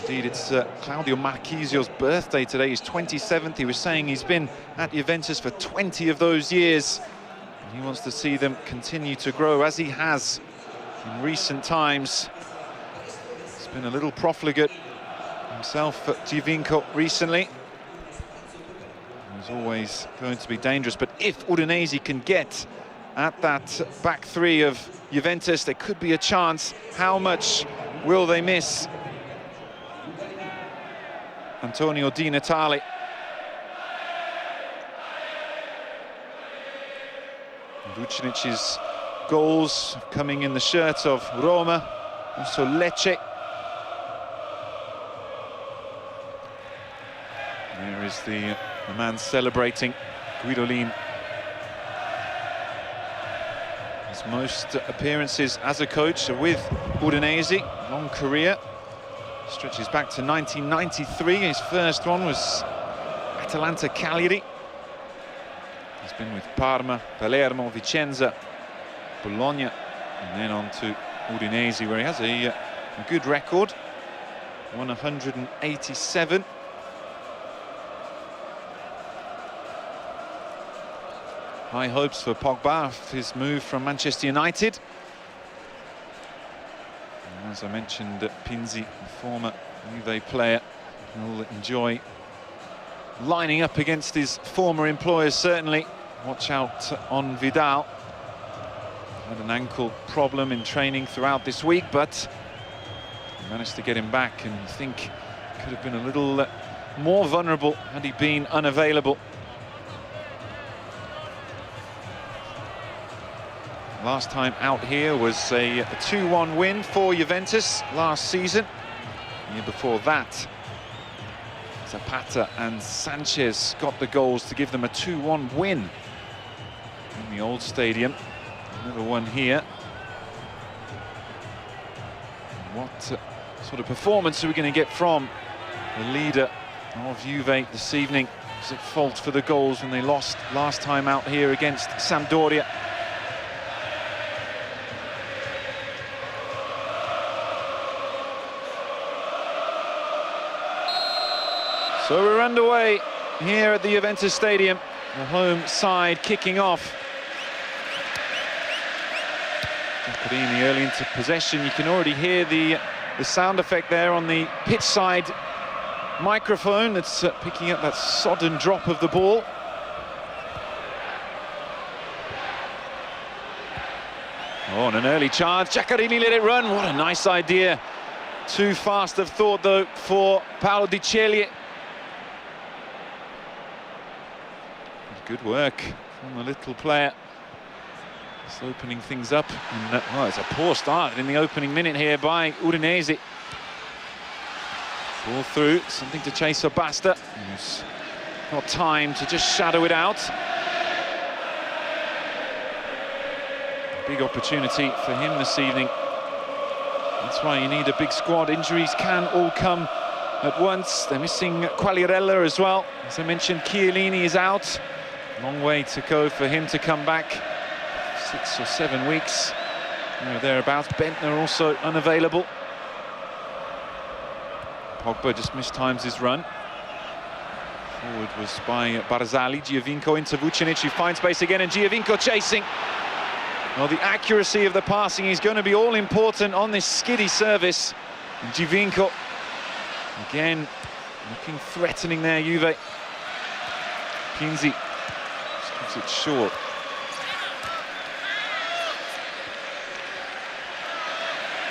Indeed, it's Claudio Marchisio's birthday today. He's 27th. He was saying he's been at Juventus for 20 of those years. And he wants to see them continue to grow, as he has in recent times. He's been a little profligate himself at Giovinco recently. He's always going to be dangerous, but if Udinese can get at that back three of Juventus, there could be a chance. How much will they miss Antonio Di Natale? Vucinic's goals coming in the shirt of Roma, also Lecce. There is the man celebrating, Guidolin. His most appearances as a coach are with Udinese, long career. Stretches back to 1993. His first one was Atalanta Cagliari. He's been with Parma, Palermo, Vicenza, Bologna, and then on to Udinese, where he has a good record. Won 187. High hopes for Pogba after his move from Manchester United. And as I mentioned, Pinzi, the former Juve player, will enjoy lining up against his former employers, certainly. Watch out on Vidal. Had an ankle problem in training throughout this week, but managed to get him back, and I think could have been a little more vulnerable had he been unavailable. Last time out here was a 2-1 win for Juventus last season. The year before that, Zapata and Sanchez got the goals to give them a 2-1 win in the old stadium. Another one here. What sort of performance are we going to get from the leader of Juve this evening? Was at fault for the goals when they lost last time out here against Sampdoria. So we're underway here at the Juventus Stadium. The home side kicking off. Giaccherini early into possession. You can already hear the sound effect there on the pitch side microphone that's picking up that sodden drop of the ball. Oh, and an early charge. Giaccherini let it run. What a nice idea. Too fast of thought, though, for Paolo Di Ceglie. Good work from the little player. Just opening things up. And, well, it's a poor start in the opening minute here by Udinese. Ball through, something to chase Basta. He's got time to just shadow it out. Big opportunity for him this evening. That's why you need a big squad. Injuries can all come at once. They're missing Quagliarella as well. As I mentioned, Chiellini is out. Long way to go for him to come back. 6 or 7 weeks, thereabouts. Bentner also unavailable. Pogba just mistimes his run. Forward was by Barzagli. Giovinco into Vucinic, who finds space again, and Giovinco chasing. Well, the accuracy of the passing is going to be all important on this skiddy service. And Giovinco, again, looking threatening there, Juve. Pinzi keeps it short.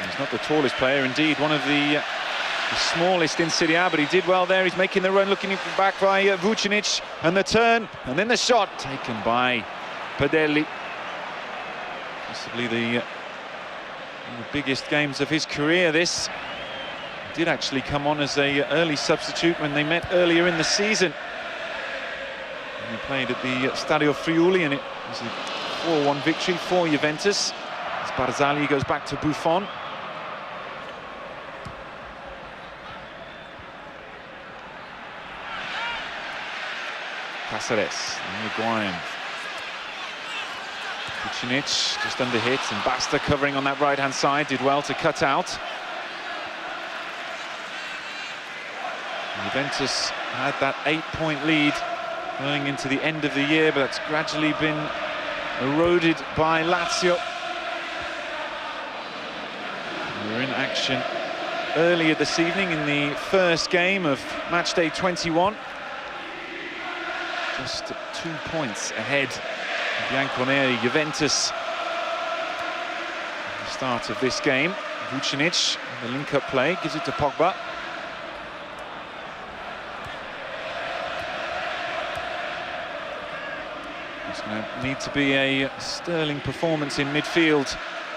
He's not the tallest player, indeed, one of the smallest in Serie A, but he did well there. He's making the run, looking back by Vucinic, and the turn, and then the shot taken by Padelli. Possibly one of the biggest games of his career, this. He did actually come on as an early substitute when they met earlier in the season. And he played at the Stadio Friuli, and it was a 4-1 victory for Juventus. As Barzagli goes back to Buffon. Cáceres, Higuaín. Vucinic just under hit, and Basta covering on that right-hand side, did well to cut out. Juventus had that 8-point lead going into the end of the year, but that's gradually been eroded by Lazio. We were in action earlier this evening in the first game of matchday 21. Just 2 points ahead of Bianconeri. Juventus at the start of this game. Vucinic, the link-up play, gives it to Pogba. It's going to need to be a sterling performance in midfield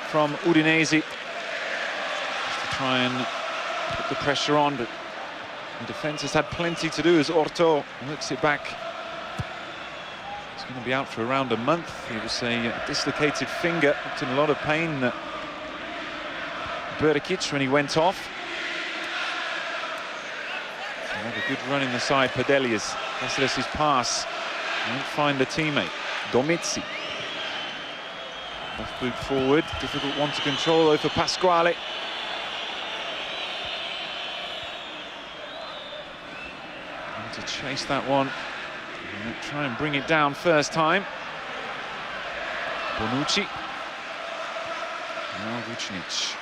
from Udinese just to try and put the pressure on, but the defence has had plenty to do as Orto looks it back. He's going to be out for around a month. It was a dislocated finger, looked in a lot of pain. Berkic when he went off. Another good run in the side, Padelias. Caceres' pass, won't find a teammate. Domizzi. Left boot forward, difficult one to control though for Pasquale. And to chase that one, and try and bring it down first time. Bonucci. Now Vucinic.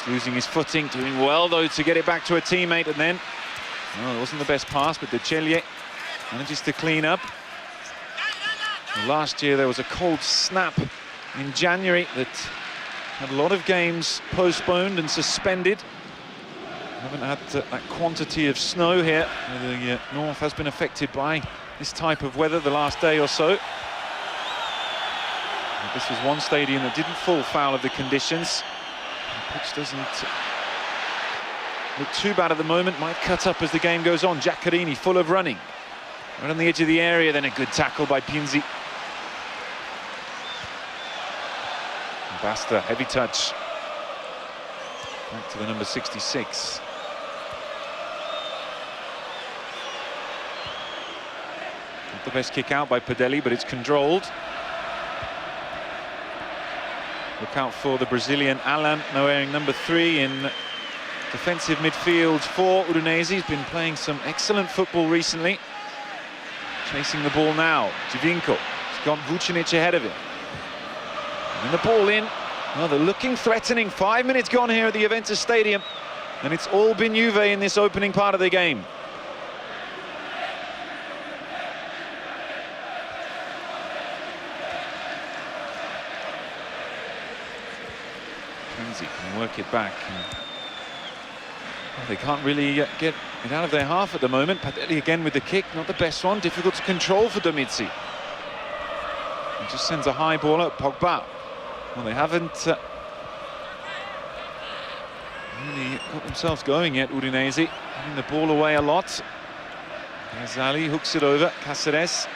Losing his footing, doing well though to get it back to a teammate, and then it wasn't the best pass, but De Ceglie manages to clean up. Last year there was a cold snap in January that had a lot of games postponed and suspended. Haven't had that quantity of snow here. The north has been affected by this type of weather the last day or so. This was one stadium that didn't fall foul of the conditions. The pitch doesn't look too bad at the moment, might cut up as the game goes on. Giaccherini full of running. Right on the edge of the area, then a good tackle by Pinzi. Basta, heavy touch. Back to the number 66. Not the best kick out by Padelli, but it's controlled. Look out for the Brazilian Alan, now wearing number 3 in defensive midfield for Udinese. He's been playing some excellent football recently. Chasing the ball now. Giovinco. He's got Vucinic ahead of him. And the ball in. Well, they're looking threatening. 5 minutes gone here at the Juventus Stadium. And it's all been Juve in this opening part of the game. Can work it back. Well, they can't really get it out of their half at the moment. Padelli again with the kick, not the best one. Difficult to control for Domizzi. He just sends a high ball up. Pogba. Well, they haven't really got themselves going yet, Udinese. Giving the ball away a lot. Ghazali hooks it over. Caceres.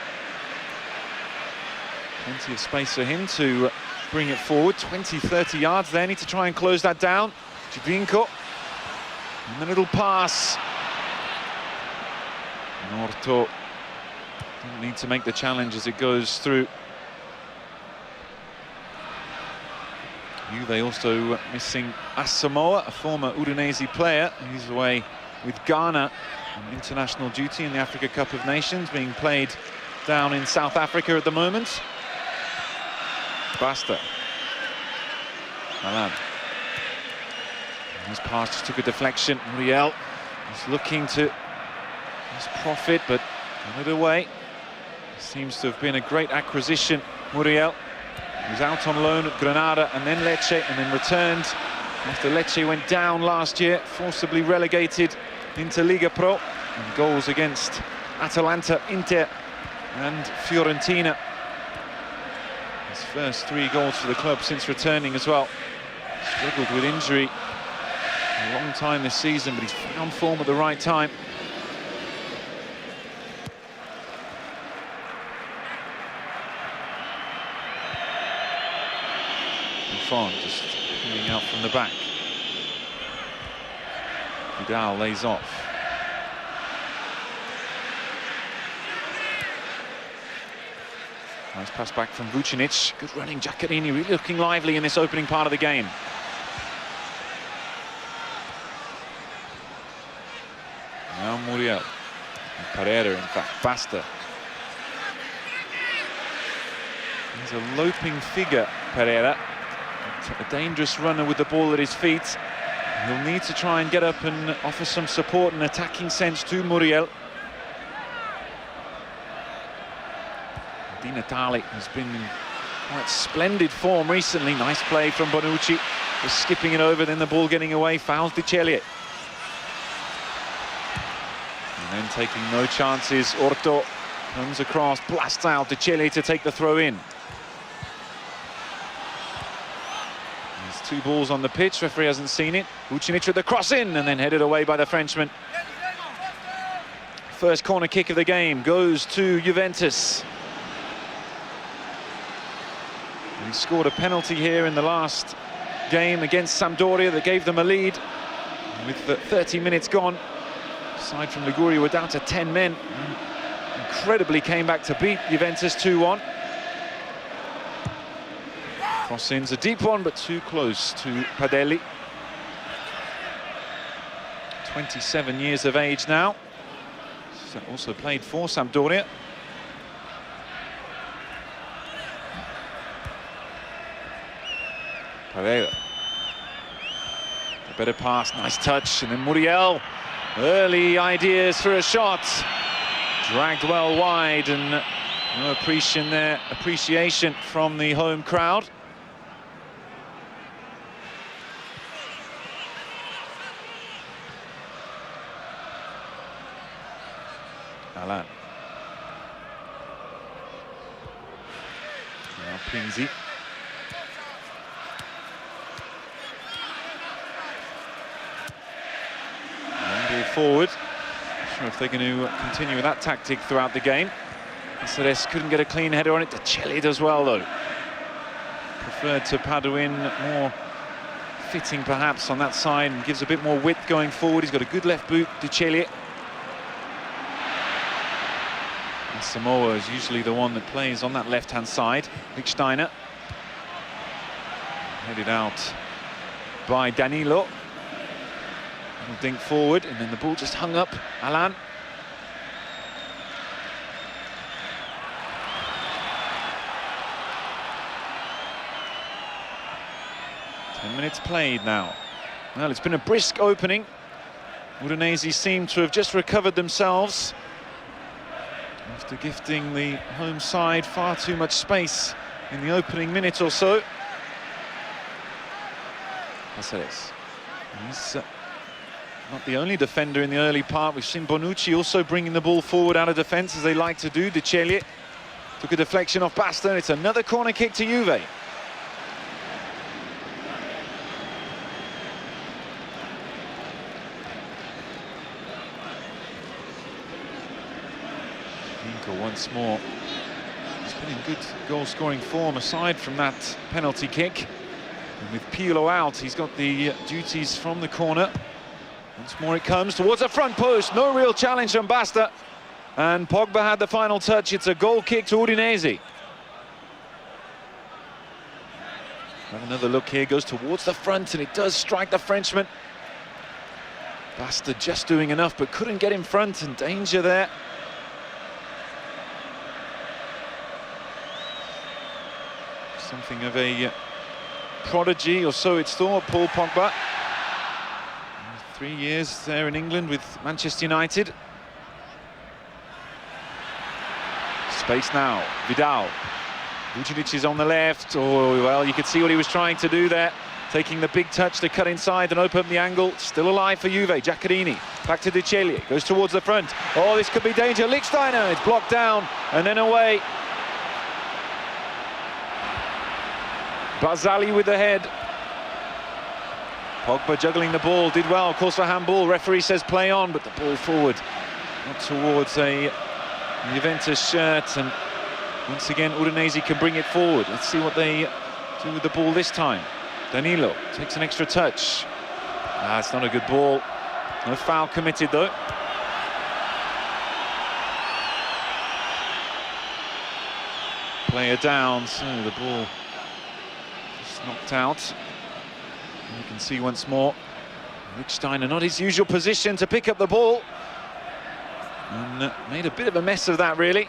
Plenty of space for him to bring it forward. 20-30 yards there. Need to try and close that down. Giovinco. And the little pass. Orto doesn't need to make the challenge as it goes through. Juve also missing Asamoah, a former Udinese player. He's away with Ghana on international duty in the Africa Cup of Nations, being played down in South Africa at the moment. Basta. Alan. His pass just took a deflection. Muriel is looking to his profit, but got it away. Seems to have been a great acquisition. Muriel was out on loan at Granada and then Lecce, and then returned after Lecce went down last year, forcibly relegated into Liga Pro. And goals against Atalanta, Inter and Fiorentina. His first 3 goals for the club since returning as well. Struggled with injury a long time this season, but he's found form at the right time. Buffon just coming out from the back. Vidal lays off. Nice pass back from Vucinic. Good running, Giaccherini really looking lively in this opening part of the game. Now Muriel. Pereira, in fact, Basta. He's a loping figure, Pereira. A dangerous runner with the ball at his feet. He'll need to try and get up and offer some support and attacking sense to Muriel. Di Natale has been in quite splendid form recently. Nice play from Bonucci. Just skipping it over, then the ball getting away. Fouls De Celie. And then taking no chances, Orto comes across, blasts out De Celie to take the throw in. There's two balls on the pitch, referee hasn't seen it. Vucinic with the cross in and then headed away by the Frenchman. First corner kick of the game goes to Juventus. He scored a penalty here in the last game against Sampdoria that gave them a lead. With 30 minutes gone, aside from Liguria, we're down to 10 men. Incredibly came back to beat Juventus 2-1. Cross-in's a deep one, but too close to Padelli. 27 years of age now. Also played for Sampdoria. Pereira. A better pass, nice touch, and then Muriel. Early ideas for a shot. Dragged well wide, and no appreciation from the home crowd. Alan. Now Pinzi. Forward. Not sure if they're going to continue with that tactic throughout the game. Ceres couldn't get a clean header on it. De Celie does well though. Preferred to Paduin, more fitting perhaps on that side, and gives a bit more width going forward. He's got a good left boot, De Celie. And Samoa is usually the one that plays on that left-hand side. Lichtsteiner. Headed out by Danilo. Dink forward, and then the ball just hung up. Alan. Ten minutes played now. Well, it's been a brisk opening. Udinese seem to have just recovered themselves after gifting the home side far too much space in the opening minute or so. Caceres. He's not the only defender in the early part. We've seen Bonucci also bringing the ball forward out of defence, as they like to do. De Celie took a deflection off Basta, and it's another corner kick to Juve. Inco once more. He's been in good goal-scoring form aside from that penalty kick. And with Pirlo out, he's got the duties from the corner. Once more it comes towards the front post. No real challenge from Basta. And Pogba had the final touch. It's a goal kick to Udinese. Have another look here. Goes towards the front, and it does strike the Frenchman. Basta just doing enough, but couldn't get in front, and danger there. Something of a prodigy, or so it's thought, Paul Pogba. 3 years there in England with Manchester United. Space now, Vidal. Vucinic is on the left. Oh, well, you could see what he was trying to do there. Taking the big touch to cut inside and open up the angle. Still alive for Juve, Giaccherini. Back to De Celie, goes towards the front. Oh, this could be danger. Lichtsteiner, it's blocked down and then away. Barzali with the head. Pogba juggling the ball, did well, calls for handball. Referee says play on, but the ball forward, not towards a Juventus shirt. And once again, Udinese can bring it forward. Let's see what they do with the ball this time. Danilo takes an extra touch. It's not a good ball. No foul committed though. Player down, so the ball just knocked out. You can see once more, Lichtsteiner not his usual position to pick up the ball. And made a bit of a mess of that, really.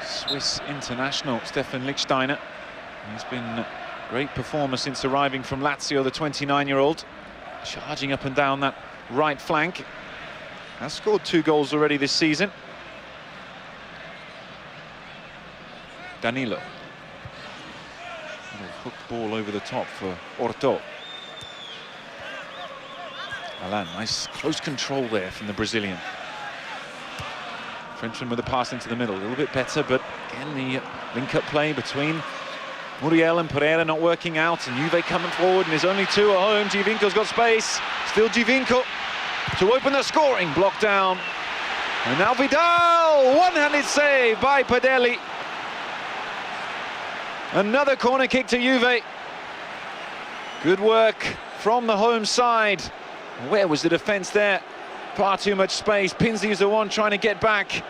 Swiss international Stefan Lichtsteiner. He's been a great performer since arriving from Lazio, the 29-year-old. Charging up and down that right flank. Has scored 2 goals already this season. Danilo. Little hooked ball over the top for Orto. Alan, nice close control there from the Brazilian. Frenchman with a pass into the middle, a little bit better, but again the link-up play between Muriel and Pereira not working out, and Juve coming forward, and there's only 2 at home. Giovinco's got space, still Giovinco to open the scoring, blocked down. And now Vidal, one-handed save by Padelli. Another corner kick to Juve. Good work from the home side. Where was the defence there? Far too much space. Pinsley is the one trying to get back.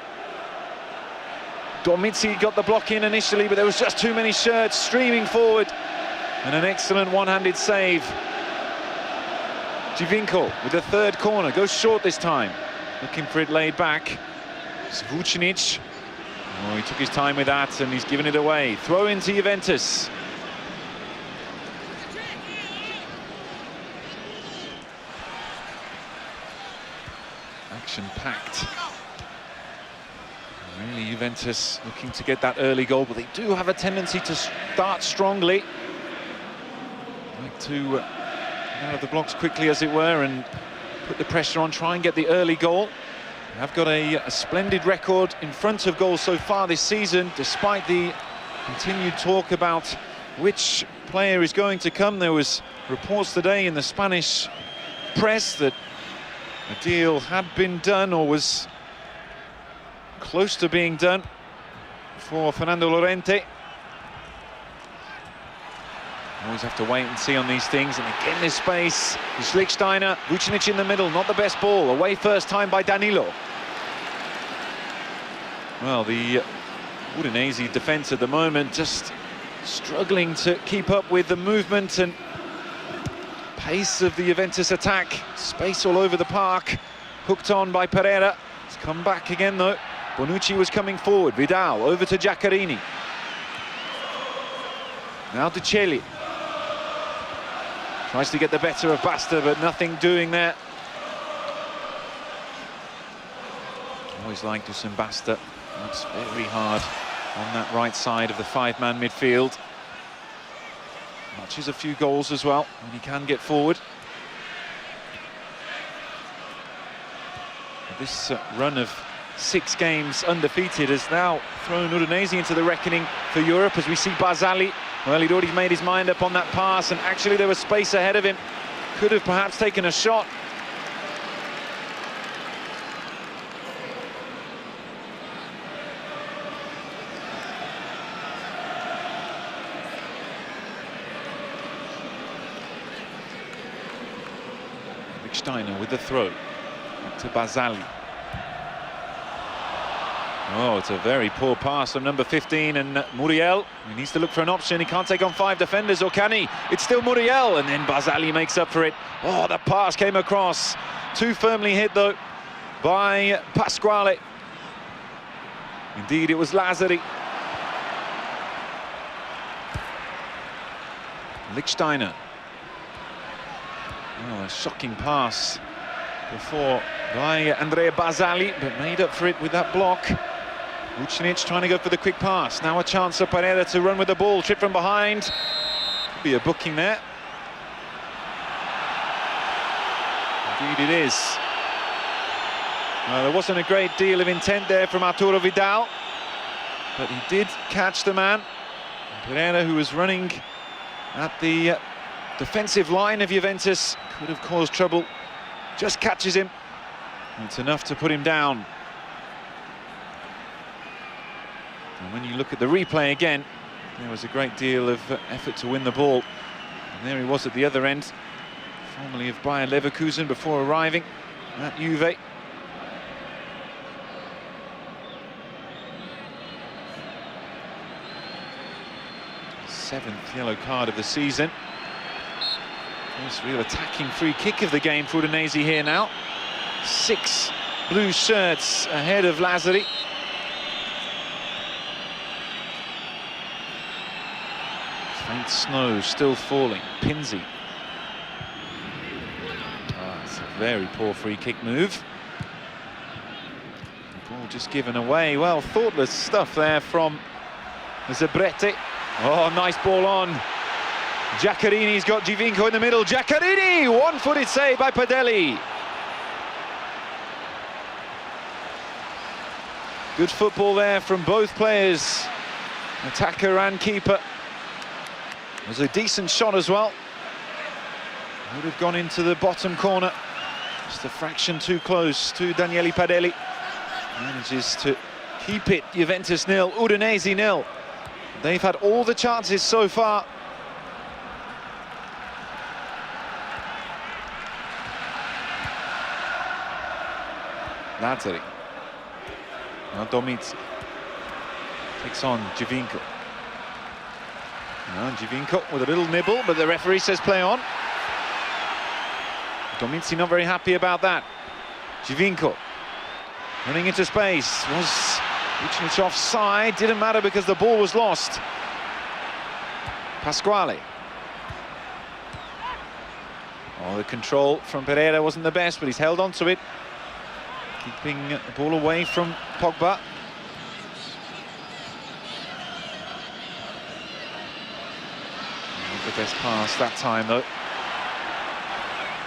Dormitzi got the block in initially, but there was just too many shirts streaming forward. And an excellent one-handed save. Giovinco with the 3rd corner, goes short this time. Looking for it laid back. It's Vucinic. Oh, he took his time with that, and he's given it away. Throw into Juventus. Action-packed. Really, Juventus looking to get that early goal, but they do have a tendency to start strongly. Like to get out of the blocks quickly, as it were, and put the pressure on, try and get the early goal. They have got a splendid record in front of goal so far this season, despite the continued talk about which player is going to come. There was reports today in the Spanish press that a deal had been done, or was close to being done, for Fernando Llorente. Always have to wait and see on these things, and again this space. Lichtsteiner, Vucinic in the middle, not the best ball. Away first time by Danilo. Well, the Udinese defence at the moment just struggling to keep up with the movement and pace of the Juventus attack. Space all over the park. Hooked on by Pereira. It's come back again though. Bonucci was coming forward. Vidal over to Giaccarini. Now to Celi. Tries to get the better of Basta, but nothing doing there. Always like Dusan Basta. Works very hard on that right side of the 5-man midfield. Matches a few goals as well when he can get forward. This run of 6 games undefeated has now thrown Udinese into the reckoning for Europe, as we see Barzagli. Well, he'd already made his mind up on that pass, and actually there was space ahead of him. Could have perhaps taken a shot. Steiner with the throw. Back to Barzagli. Oh, it's a very poor pass from number 15, and Muriel. He needs to look for an option. He can't take on 5 defenders, or can he? It's still Muriel, and then Barzagli makes up for it. Oh, the pass came across. Too firmly hit, though, by Pasquale. Indeed, it was Lazzari. Lichtsteiner. Oh, a shocking pass before by Andrea Barzagli, but made up for it with that block. Vucinic trying to go for the quick pass. Now a chance for Pereira to run with the ball. Trip from behind. Could be a booking there. Indeed it is. Well, there wasn't a great deal of intent there from Arturo Vidal, but he did catch the man. Pereira, who was running at the defensive line of Juventus, could have caused trouble. Just catches him. It's enough to put him down. And when you look at the replay again, there was a great deal of effort to win the ball. And there he was at the other end, formerly of Bayer Leverkusen before arriving at Juve. 7th yellow card of the season. First real attacking free kick of the game for Udinese here now. 6 blue shirts ahead of Lazzari. Faint snow still falling. Pinzi. It's a very poor free kick move. The ball just given away. Well, thoughtless stuff there from Zabretti. Oh, nice ball on. Giaccherini's got Giovinco in the middle. Giaccherini! One-footed save by Padelli. Good football there from both players, attacker and keeper. It was a decent shot as well. Would have gone into the bottom corner. Just a fraction too close to Daniele Padelli. Manages to keep it. Juventus 0, Udinese 0. They've had all the chances so far. Lazzari. Now Domizzi takes on Giovinco. Now Giovinco with a little nibble, but the referee says play on. Domizzi not very happy about that. Giovinco running into space. Was Vucinic offside? Didn't matter because the ball was lost. Pasquale. Oh, the control from Pereira wasn't the best, but he's held on to it. Keeping the ball away from Pogba. Not the best pass that time, though.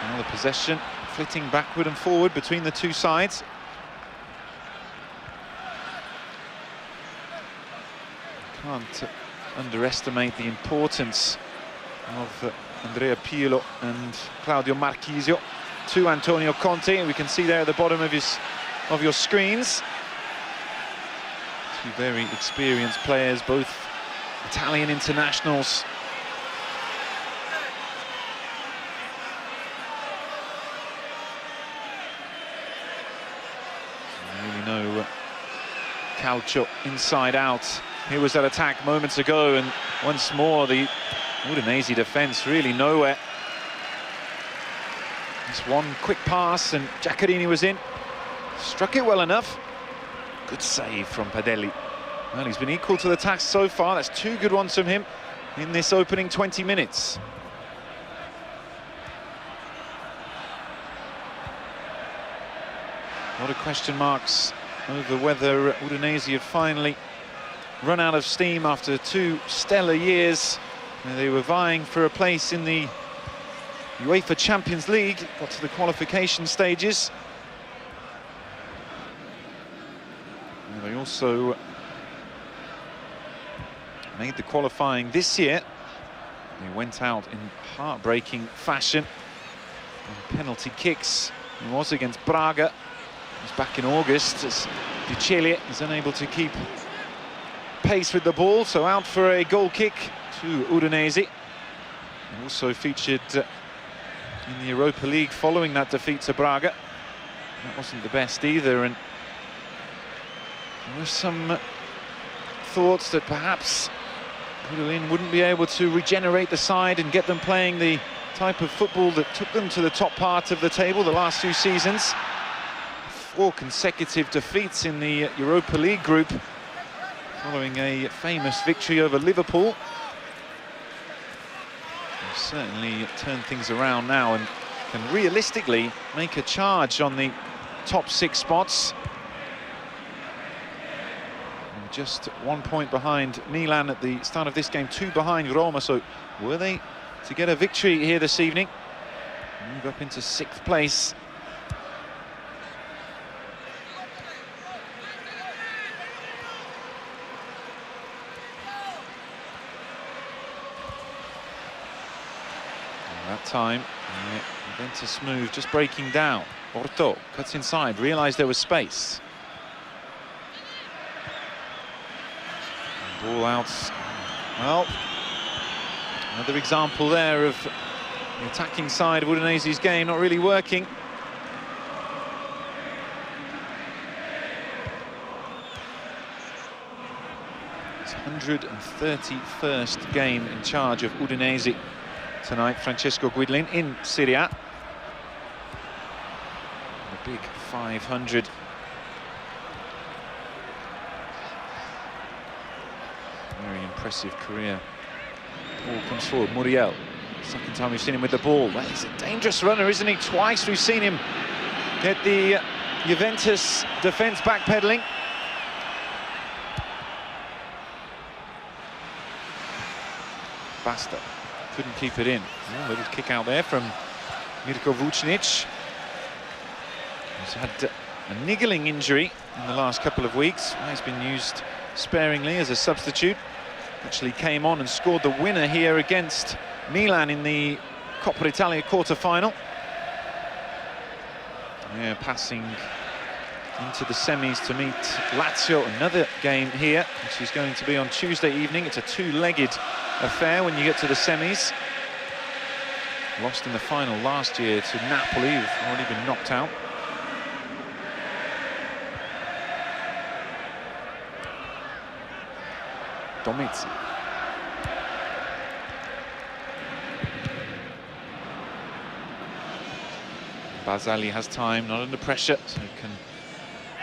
Now the possession flitting backward and forward between the two sides. Can't underestimate the importance of Andrea Pirlo and Claudio Marchisio to Antonio Conte, and we can see there at the bottom of your screens. Two very experienced players, both Italian internationals. Really know calcio inside out. Here was that attack moments ago, and once more the Udinese defence really nowhere. Just one quick pass and Giaccherini was in. Struck it well enough. Good save from Padelli. Well, he's been equal to the task so far. That's 2 good ones from him in this opening 20 minutes. A lot of question marks over whether Udinese have finally run out of steam after 2 stellar years. They were vying for a place in the UEFA Champions League, got to the qualification stages. And they also made the qualifying this year. They went out in heartbreaking fashion on penalty kicks. It was against Braga. It was back in August as Di Ceglie is unable to keep pace with the ball, so out for a goal kick to Udinese. And also featured in the Europa League following that defeat to Braga. That wasn't the best either, and there were some thoughts that perhaps Goodwin wouldn't be able to regenerate the side and get them playing the type of football that took them to the top part of the table the last 2 seasons. 4 consecutive defeats in the Europa League group following a famous victory over Liverpool. They've certainly turned things around now and can realistically make a charge on the top 6 spots. And just 1 point behind Milan at the start of this game, 2 behind Roma. So were they to get a victory here this evening, move up into 6th place. That time, Juventus move just breaking down. Porto cuts inside, realised there was space. And ball out. Well, another example there of the attacking side of Udinese's game not really working. His 131st game in charge of Udinese tonight, Francesco Guidolin in Serie A. The big 500. Very impressive career. Ball comes forward, Muriel. Second time we've seen him with the ball. Well, he's a dangerous runner, isn't he? Twice we've seen him get the Juventus defence backpedaling. Basta couldn't keep it in. Oh, little kick out there from Mirko Vucinic. He's had a niggling injury in the last couple of weeks. He's been used sparingly as a substitute. Actually came on and scored the winner here against Milan in the Coppa Italia quarter-final. Yeah, passing into the semis to meet Lazio. Another game here, which is going to be on Tuesday evening. It's a two-legged affair when you get to the semis. Lost in the final last year to Napoli, who've already been knocked out. Domizzi. Basali has time, not under pressure, so he can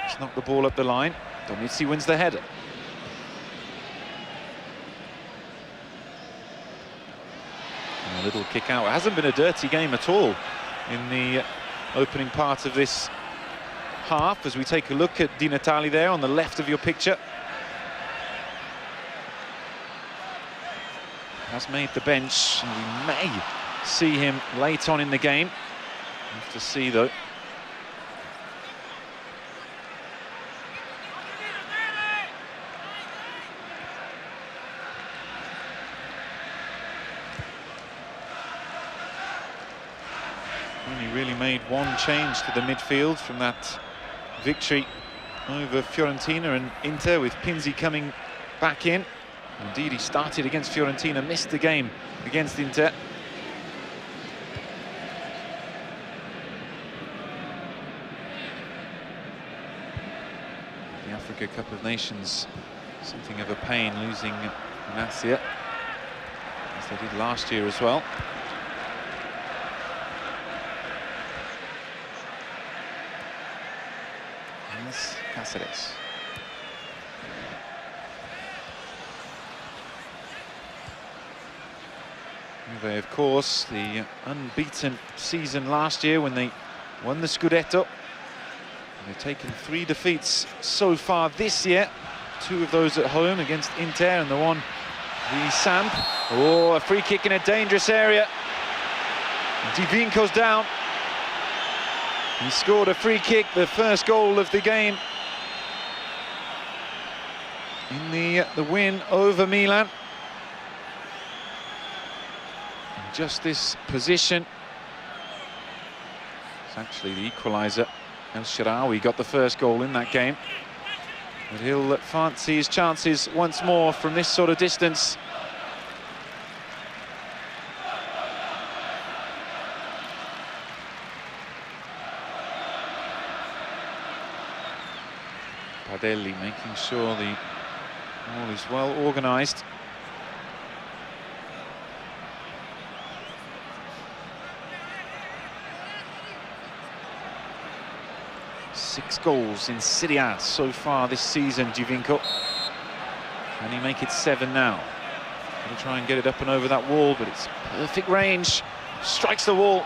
just knock the ball up the line. Domizzi wins the header. And a little kick out. It hasn't been a dirty game at all in the opening part of this half, as we take a look at Di Natale there on the left of your picture. Has made the bench, and we may see him late on in the game. We'll have to see, though. Only really made one change to the midfield from that victory over Fiorentina and Inter, with Pinzi coming back in. Indeed, he started against Fiorentina, missed the game against Inter. The Africa Cup of Nations, something of a pain losing Nasir, as they did last year as well. Here's Cáceres. Juve, of course, the unbeaten season last year when they won the Scudetto. They've taken 3 defeats so far this year. 2 of those at home against Inter and the one the Samp. Oh, a free kick in a dangerous area. Givinco's down. He scored a free kick, the first goal of the game in the win over Milan. Just this position. It's actually the equaliser. El Shaarawy got the first goal in that game. But he'll fancy his chances once more from this sort of distance. Padelli making sure the ball is well organised. Six goals in Serie A so far this season, Giovinco. Can he make it 7 now? Gonna try and get it up and over that wall, but it's perfect range. Strikes the wall.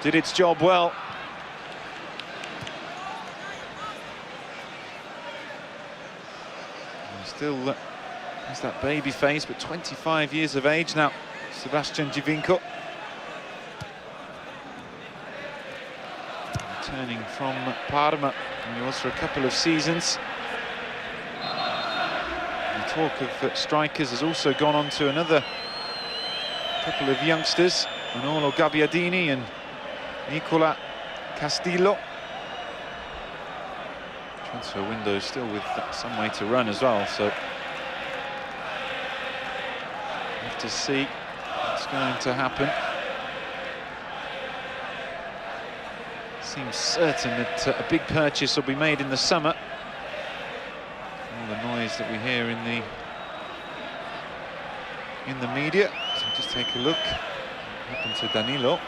Did its job well. He still has that baby face, but 25 years of age now, Sebastian Giovinco. Returning from Parma, and he was for a couple of seasons. The talk of strikers has also gone on to another couple of youngsters, Manolo Gabbiadini and Nicola Castillo. Transfer window still with some way to run as well, so we'll have to see what's going to happen. Seems certain that a big purchase will be made in the summer. All the noise that we hear in the in the media. So just take a look. What happened to Danilo?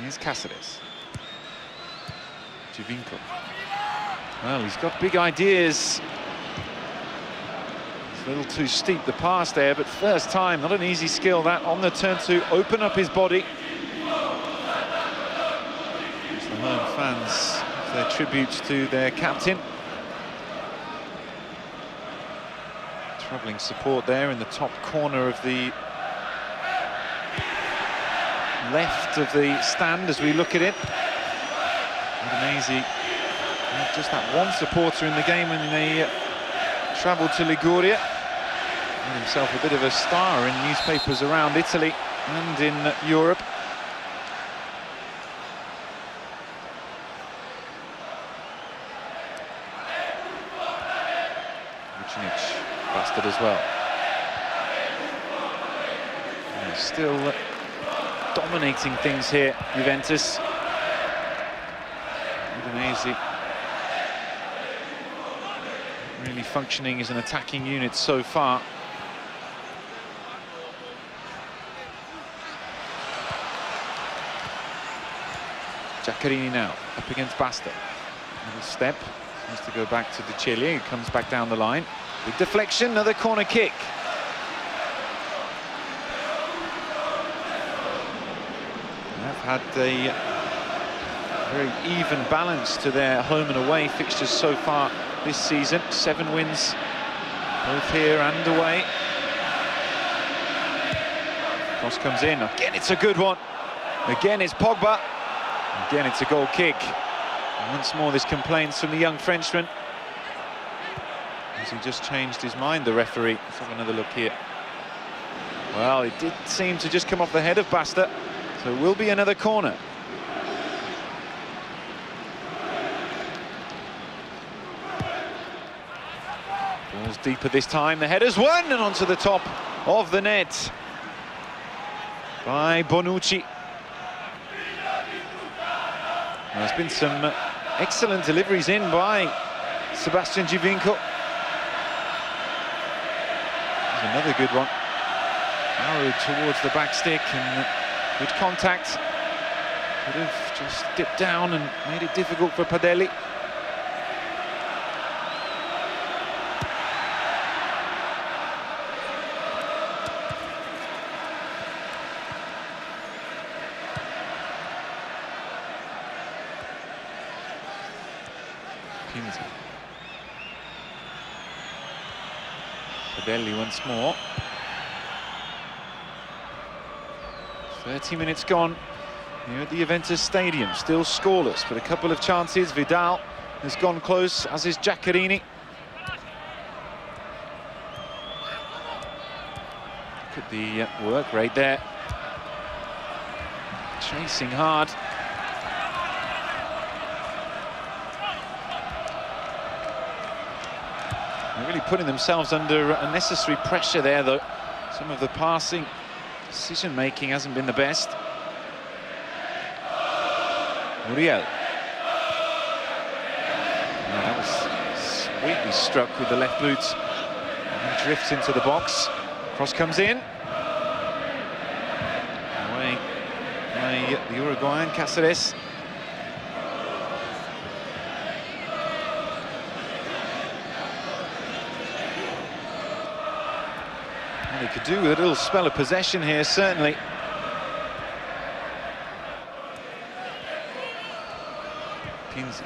Here's Cáceres. Giovinco. Well, he's got big ideas. It's a little too steep, the pass there, but first time, not an easy skill that, on the turn to open up his body. It's the home fans, their tributes to their captain. Travelling support there in the top corner of the left of the stand as we look at it. Udinese, just that one supporter in the game when they travelled to Liguria. Made himself a bit of a star in newspapers around Italy and in Europe. Vucinic, busted as well. And still dominating things here, Juventus. Udinese really functioning as an attacking unit so far. Giaccherini now, up against Basta. Little step, needs to go back to De Chile, who comes back down the line. Big deflection, another corner kick. Had a very even balance to their home and away fixtures so far this season. 7 wins, both here and away. Cross comes in, again it's a good one. Again it's Pogba, again it's a goal kick. And once more this complaints from the young Frenchman. Has he just changed his mind, the referee? Let's have another look here. Well, it did seem to just come off the head of Basta. So it will be another corner. Ball's deeper this time. The header's won and onto the top of the net by Bonucci. There's been some excellent deliveries in by Sebastian Giovinco. There's another good one. Arrowed towards the back stick and good contact. Could have just dipped down and made it difficult for Padelli. Pinzi. Padelli once more. 30 minutes gone here at the Juventus Stadium, still scoreless, but a couple of chances. Vidal has gone close, as is Giaccherini. Look at the work rate there. Chasing hard. They're really putting themselves under unnecessary pressure there, though. Some of the passing decision-making hasn't been the best. Muriel. That was sweetly struck with the left boot. And drifts into the box. Cross comes in. Away by the Uruguayan, Cáceres. They could do with a little spell of possession here, certainly. Pinzi.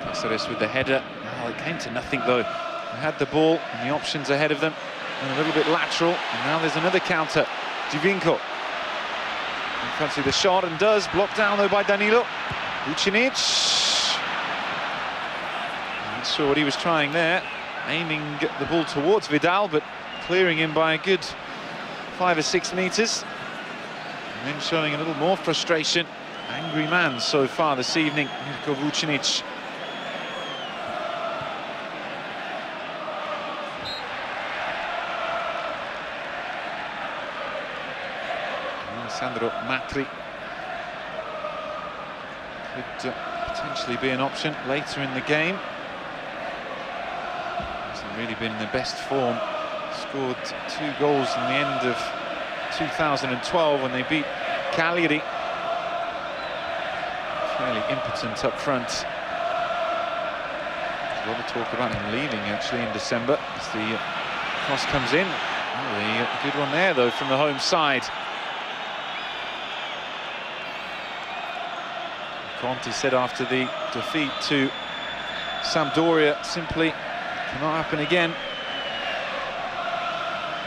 Cáceres with the header. Oh, it came to nothing, though. They had the ball and the options ahead of them, and a little bit lateral. And now there's another counter. Giovinco. Fancy the shot, and does. Blocked down, though, by Danilo. Vucinic. Saw what he was trying there, aiming the ball towards Vidal, but clearing him by a good 5 or 6 meters. And then showing a little more frustration. Angry man so far this evening, Mirko Vucinic. Sandro Matri could potentially be an option later in the game. Hasn't really been in the best form. Scored 2 goals in the end of 2012 when they beat Cagliari. Fairly impotent up front. There's a lot of talk about him leaving actually in December as the cross comes in. Oh, a good one there though from the home side. Conte said after the defeat to Sampdoria, simply cannot happen again.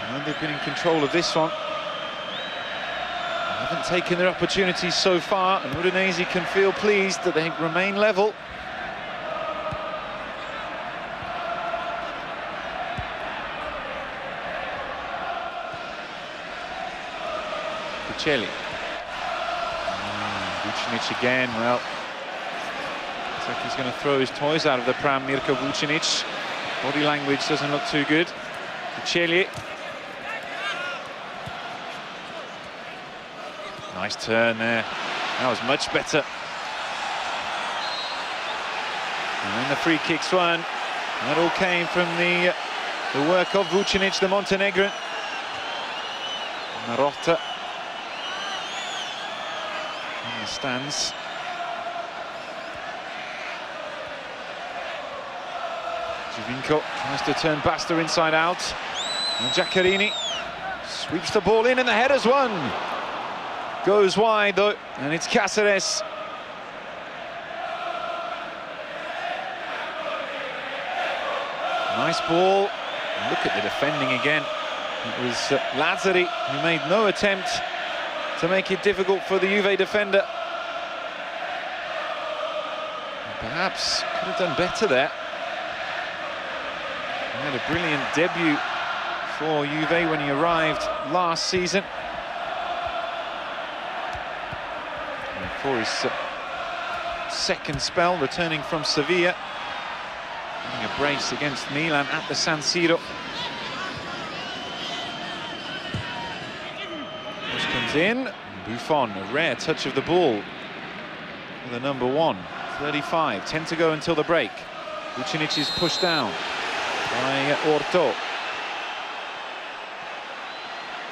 And they've been in control of this one. They haven't taken their opportunities so far, and Udinese can feel pleased that they remain level. Kuchelli. Vucinic again, well, looks like he's going to throw his toys out of the pram, Mirko Vucinic. Body language doesn't look too good. Kuchelli. Nice turn there. That was much better. And then the free kicks won. That all came from the work of Vucinic, the Montenegrin. Marotta in the stands. Giovinco tries to turn Basta inside out. And Giaccherini sweeps the ball in and the header's won. Goes wide though, and it's Cáceres. Nice ball. Look at the defending again. It was Lazzari who made no attempt to make it difficult for the Juve defender. Perhaps could have done better there. He had a brilliant debut for Juve when he arrived last season. And for his second spell, returning from Sevilla, having a brace against Milan at the San Siro. Push comes in. Buffon, a rare touch of the ball for the number 1. 35, 10 to go until the break. Vucinic is pushed down by Orto.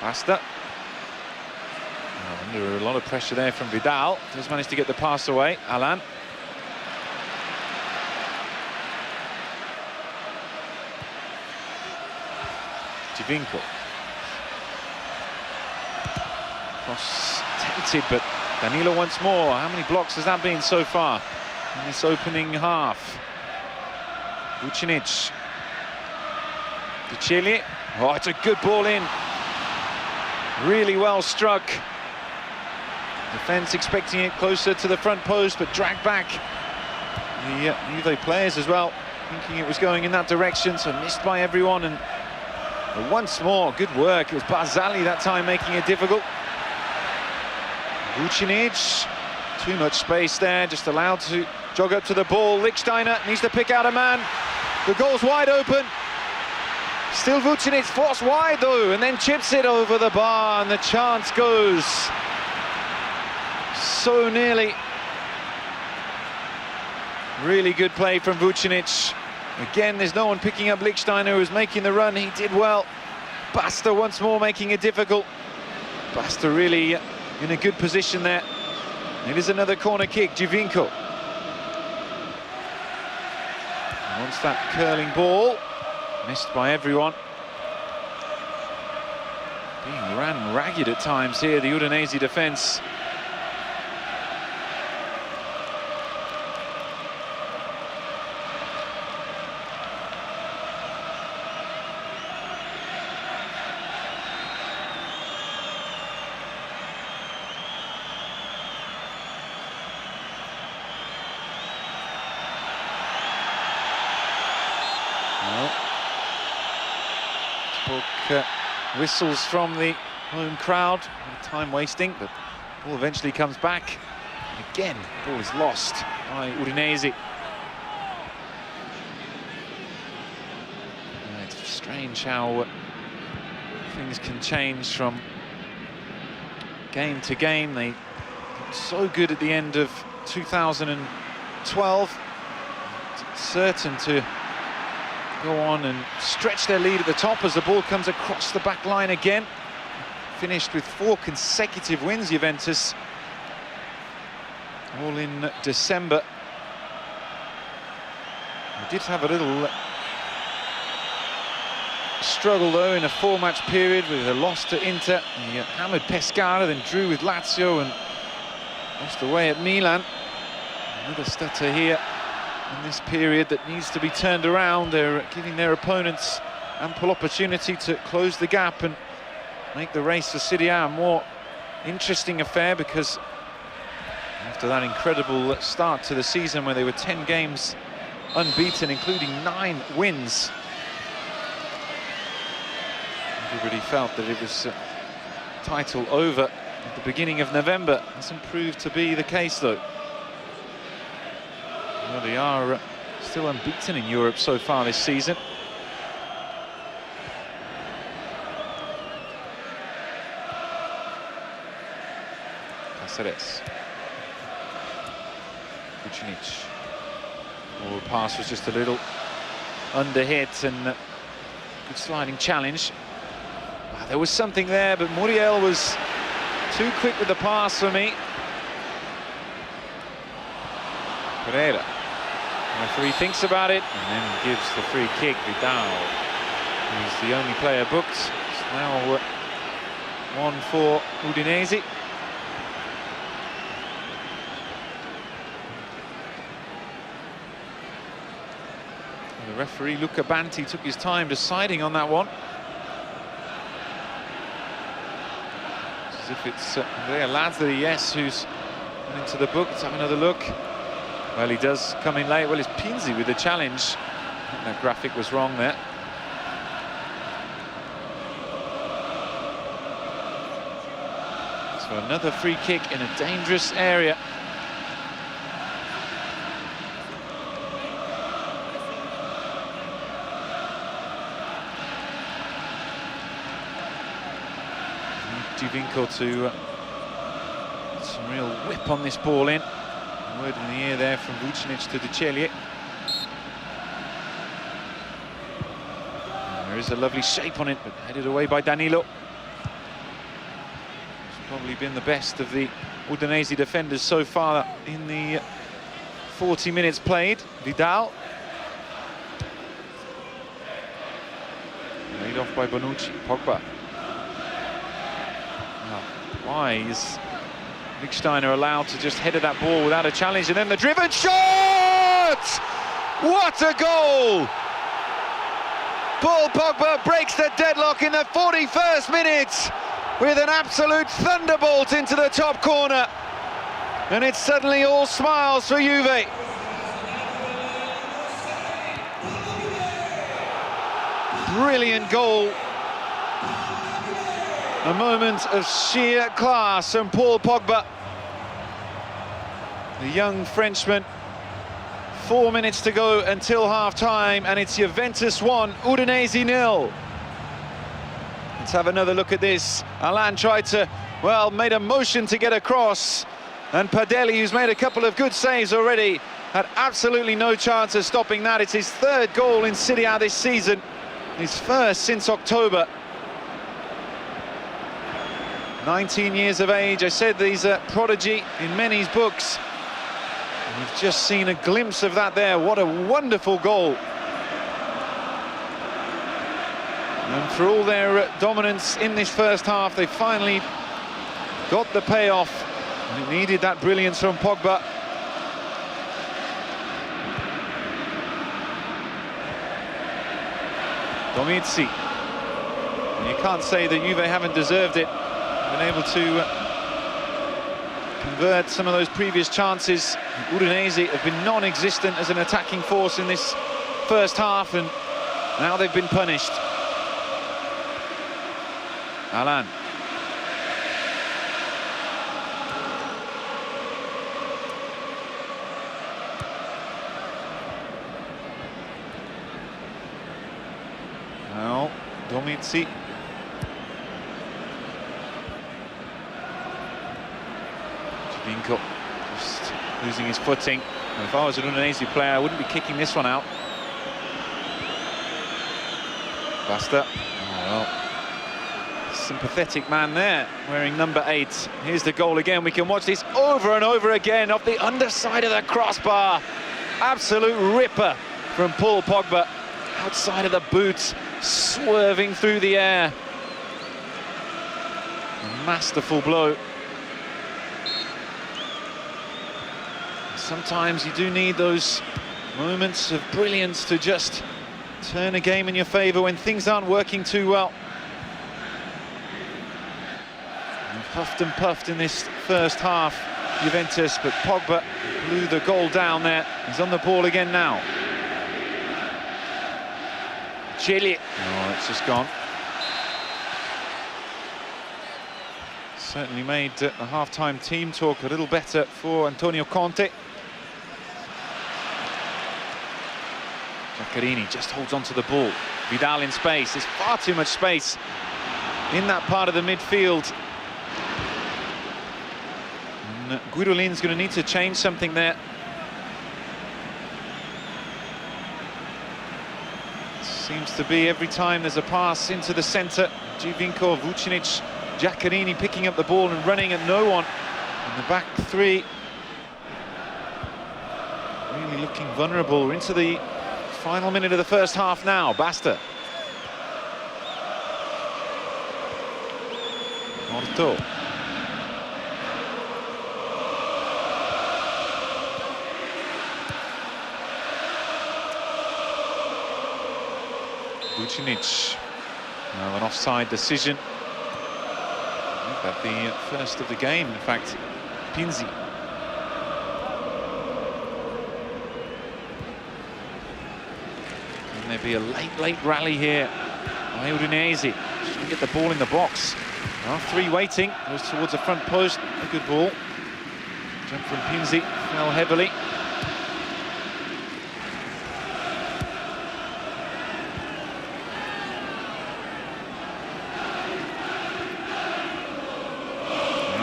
Basta. Under a lot of pressure there from Vidal. Does manage to get the pass away. Alan. Giovinco. Cross tempted, but Danilo once more. How many blocks has that been so far in this opening half? Vucinic. Kuchelli. Oh, it's a good ball in. Really well struck. Defence expecting it closer to the front post, but dragged back. The Juve players as well, thinking it was going in that direction, so missed by everyone. And once more, good work. It was Barzali that time making it difficult. Vucinic, too much space there, just allowed to jog up to the ball. Lichtsteiner needs to pick out a man. The goal's wide open. Still Vucinic, forced wide though, and then chips it over the bar, and the chance goes. So nearly. Really good play from Vucinic. Again, there's no one picking up Lichtsteiner, who was making the run. He did well. Basta once more making it difficult. Basta really in a good position there. It is another corner kick, Giovinco. Wants that curling ball. Missed by everyone. Being ran ragged at times here, the Udinese defence. Whistles from the home crowd, time wasting, but the ball eventually comes back. And again, the ball is lost by Udinese. It's strange how things can change from game to game. They looked so good at the end of 2012. Certain to go on and stretch their lead at the top as the ball comes across the back line again. Finished with 4 consecutive wins, Juventus, all in December. They did have a little struggle though in a 4-match period with a loss to Inter. They hammered Pescara, then drew with Lazio and lost away at Milan. Another stutter here in this period that needs to be turned around. They're giving their opponents ample opportunity to close the gap and make the race for Serie A a more interesting affair, because after that incredible start to the season where they were 10 games unbeaten, including 9 wins, everybody felt that it was title over at the beginning of November. Hasn't proved to be the case though. Well, they are still unbeaten in Europe so far this season. Serie. Vucinic. Oh, the pass was just a little underhit, and good sliding challenge. Wow, there was something there, but Muriel was too quick with the pass for me. Pereira. The referee thinks about it and then gives the free kick. Vidal, who's the only player booked. It's now 1 for Udinese. The referee, Luca Banti, took his time deciding on that one. As if it's Andrea Lazzari, yes, who's gone into the book. Let's have another look. Well, he does come in late. Well, it's Pinzi with the challenge. I think that graphic was wrong there. So another free kick in a dangerous area. Vinco to some real whip on this ball in. A word in the ear there from Vucinic to De Celje. There is a lovely shape on it, but headed away by Danilo. It's probably been the best of the Udinese defenders so far in the 40 minutes played. Vidal. Laid off by Bonucci. Pogba. Why is Lichtsteiner allowed to just header that ball without a challenge? And then the driven shot! What a goal! Paul Pogba breaks the deadlock in the 41st minute with an absolute thunderbolt into the top corner. And it's suddenly all smiles for Juve. Brilliant goal. A moment of sheer class from Paul Pogba. The young Frenchman. 4 minutes to go until half-time, and it's Juventus 1, Udinese 0. Let's have another look at this. Alain tried to, well, made a motion to get across, and Padelli, who's made a couple of good saves already, had absolutely no chance of stopping that. It's his 3rd goal in Serie A this season, his 1st since October. 19 years of age. I said he's a prodigy in many's books. And we've just seen a glimpse of that there. What a wonderful goal. And for all their dominance in this first half, they finally got the payoff. And it needed that brilliance from Pogba. Domizzi. And you can't say that Juve haven't deserved it. Been able to convert some of those previous chances. Udinese have been non-existent as an attacking force in this first half, and now they've been punished. Alain. Now Domizzi. Giornata just losing his footing. And if I was an Udinese player, I wouldn't be kicking this one out. Basta. Oh, well. Sympathetic man there, wearing number 8. Here's the goal again. We can watch this over and over again off the underside of the crossbar. Absolute ripper from Paul Pogba. Outside of the boot, swerving through the air. A masterful blow. Sometimes you do need those moments of brilliance to just turn a game in your favour when things aren't working too well. And puffed and puffed in this first half, Juventus, but Pogba blew the goal down there. He's on the ball again now. Chile. Oh, it's just gone. Certainly made the half-time team talk a little better for Antonio Conte. Giaccherini just holds on to the ball. Vidal in space. There's far too much space in that part of the midfield. And Guidolin's going to need to change something there. Seems to be every time there's a pass into the centre, Giovinco, Vucinic, Giaccherini picking up the ball and running at no one. And the back three really looking vulnerable. We're into the final minute of the first half now. Basta. Morto. Vucinic. Now an offside decision. That the first of the game, in fact. Pinzi. Can there be a late rally here by Udinese? Just to get the ball in the box. There are 3 waiting. Goes towards the front post. A good ball. Jump from Pinzi. Fell heavily.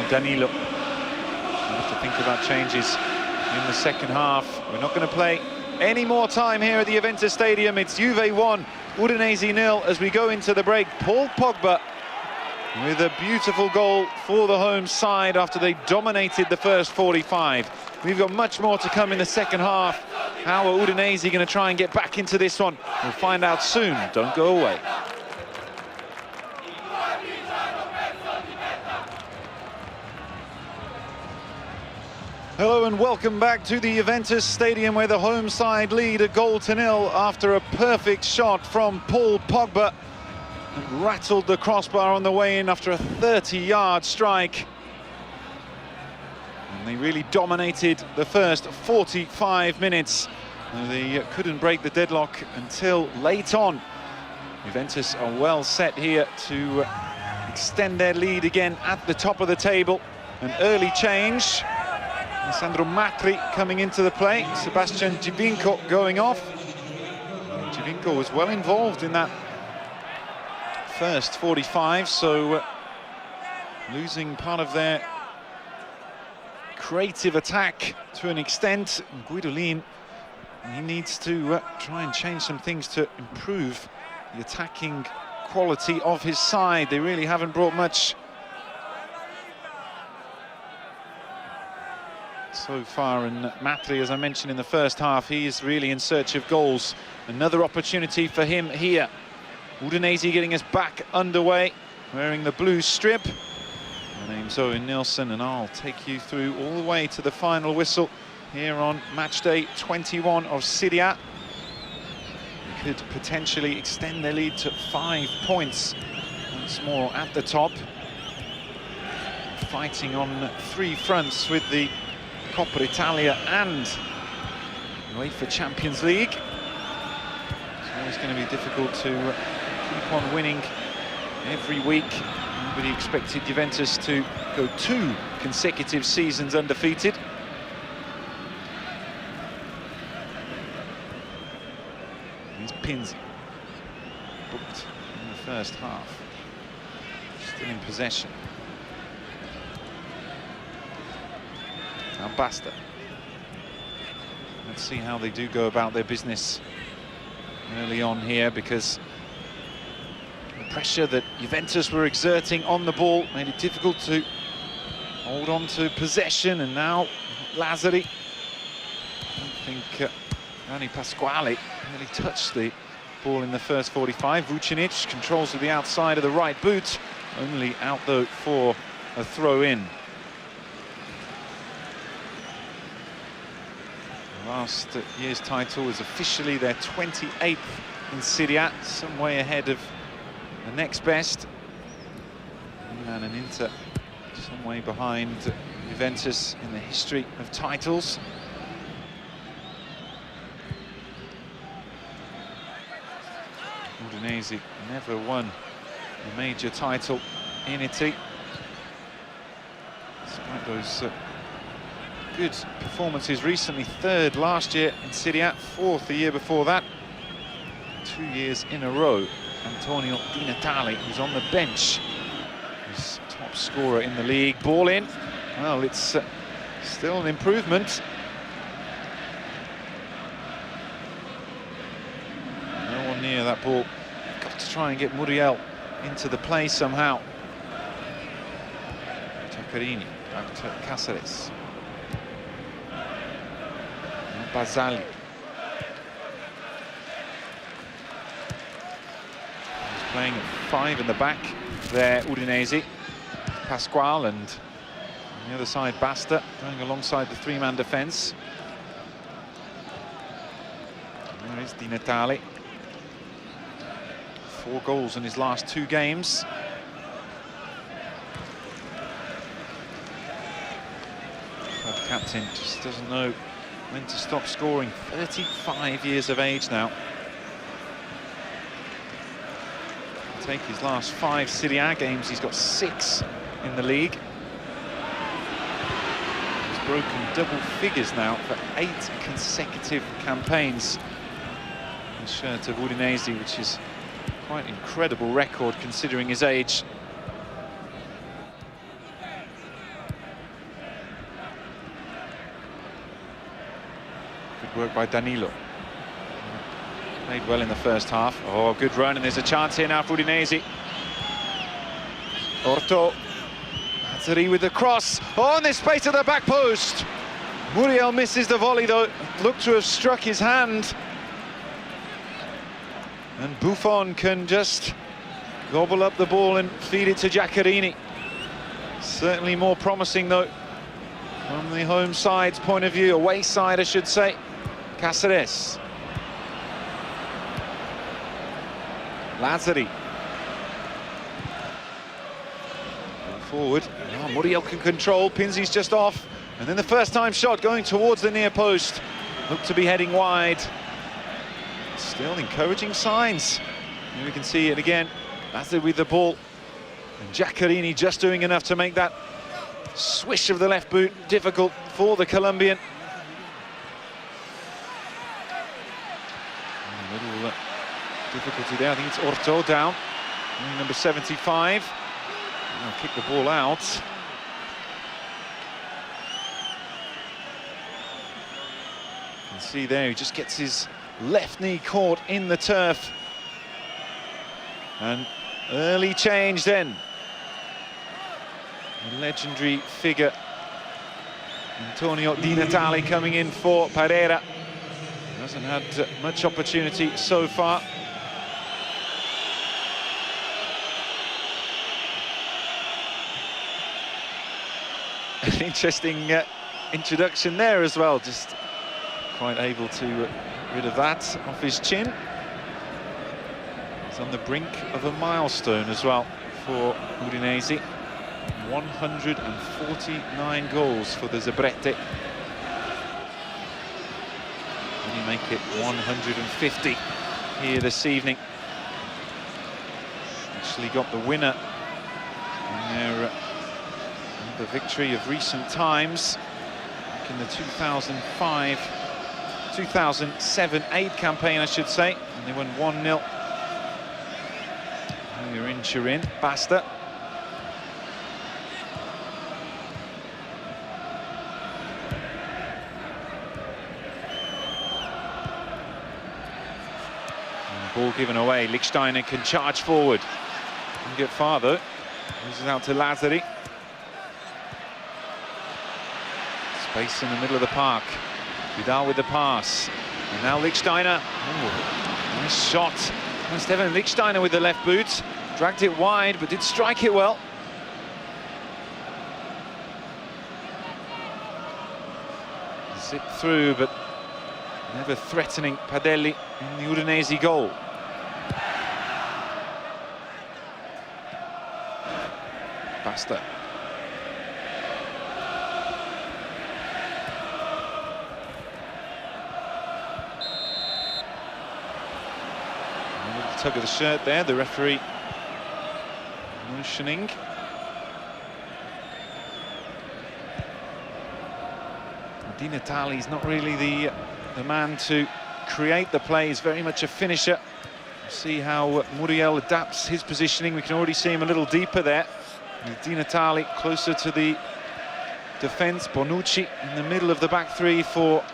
Danilo. We have to think about changes in the second half. We're not going to play any more time here at the Juventus Stadium. It's Juve 1, Udinese 0 as we go into the break. Paul Pogba with a beautiful goal for the home side after they dominated the first 45. We've got much more to come in the second half. How are Udinese going to try and get back into this one? We'll find out soon. Don't go away. Hello and welcome back to the Juventus Stadium, where the home side lead 1-0 after a perfect shot from Paul Pogba. And rattled the crossbar on the way in after a 30-yard strike. And they really dominated the first 45 minutes. And they couldn't break the deadlock until late on. Juventus are well set here to extend their lead again at the top of the table. An early change. Sandro Matri coming into the play. Sebastian Giovinco going off. Giovinco was well involved in that first 45, so losing part of their creative attack to an extent. Guidolin, he needs to try and change some things to improve the attacking quality of his side. They really haven't brought much so far, and Matri, as I mentioned in the first half, he is really in search of goals. Another opportunity for him here. Udinese getting us back underway, wearing the blue strip. My name's Owen Nilsson, and I'll take you through all the way to the final whistle here on match day 21 of Serie. They could potentially extend their lead to 5 points. Once more at the top. Fighting on 3 fronts with the Coppa Italia and UEFA Champions League. It's always going to be difficult to keep on winning every week. Nobody expected Juventus to go 2 consecutive seasons undefeated. Here's Pinzi, booked in the first half, still in possession. Now Basta. Let's see how they do go about their business early on here, because the pressure that Juventus were exerting on the ball made it difficult to hold on to possession. And now Lazzari, I don't think Danny Pasquale really touched the ball in the first 45. Vucinic controls with the outside of the right boot, only out though for a throw-in. Last year's title is officially their 28th in Serie A, some way ahead of the next best. Milan and Inter some way behind Juventus in the history of titles. Udinese never won a major title in Italy, despite those good performances recently. Third last year in Serie A, fourth the year before that. 2 years in a row. Antonio Di Natale, who's on the bench, is top scorer in the league. Ball in. Well, it's still an improvement. No one near that ball. Got to try and get Muriel into the play somehow. Giaccherini, back to Cáceres. Basali. He's playing at 5 in the back there, Udinese. Pasquale, and on the other side Basta, going alongside the three-man defence. There is Di Natale. 4 goals in his last 2 games. The captain just doesn't know when to stop scoring. 35 years of age now. Take his last 5 Serie A games, he's got 6 in the league. He's broken double figures now for 8 consecutive campaigns. The shirt of Udinese, which is quite an incredible record considering his age. Good work by Danilo. Played well in the first half. Oh, good run, and there's a chance here now for Udinese. Orto. Lazzari with the cross. Oh, in the space of the back post. Muriel misses the volley, though. Looked to have struck his hand. And Buffon can just gobble up the ball and feed it to Giaccherini. Certainly more promising, though, from the home side's point of view, away side, I should say. Cáceres. Lazzari. Forward. Oh, Muriel can control. Pinzi's just off. And then the first time shot going towards the near post. Looked to be heading wide. Still encouraging signs. And we can see it again. Lazzari with the ball. And Giaccherini just doing enough to make that swish of the left boot difficult for the Colombian. A little difficulty there. I think it's Orto down. Number 75. Now kick the ball out. You can see there, he just gets his left knee caught in the turf. And early change then. A legendary figure, Antonio Di Natale, coming in for Pereira. Hasn't had much opportunity so far. An interesting introduction there as well, just quite able to get rid of that off his chin. He's on the brink of a milestone as well for Udinese. 149 goals for the Zebrette. Can he make it 150 here this evening? Actually got the winner in their the victory of recent times back in the 2007-8 campaign, I should say, and they won 1-0. You're in Turin. Basta. Ball given away. Lichtsteiner can charge forward. Can get far though. Loses out to Lazzari. Space in the middle of the park. Vidal with the pass. And now Lichtsteiner. Ooh, nice shot. And Stefan Lichtsteiner with the left boot. Dragged it wide, but did strike it well. Zip through, but never threatening Padelli in the Udinese goal. Basta. A little tug of the shirt there, the referee motioning. Di Natale's not really the man to create the play. He's very much a finisher. We'll see how Muriel adapts his positioning. We can already see him a little deeper there. With Di Natale closer to the defence. Bonucci in the middle of the back three for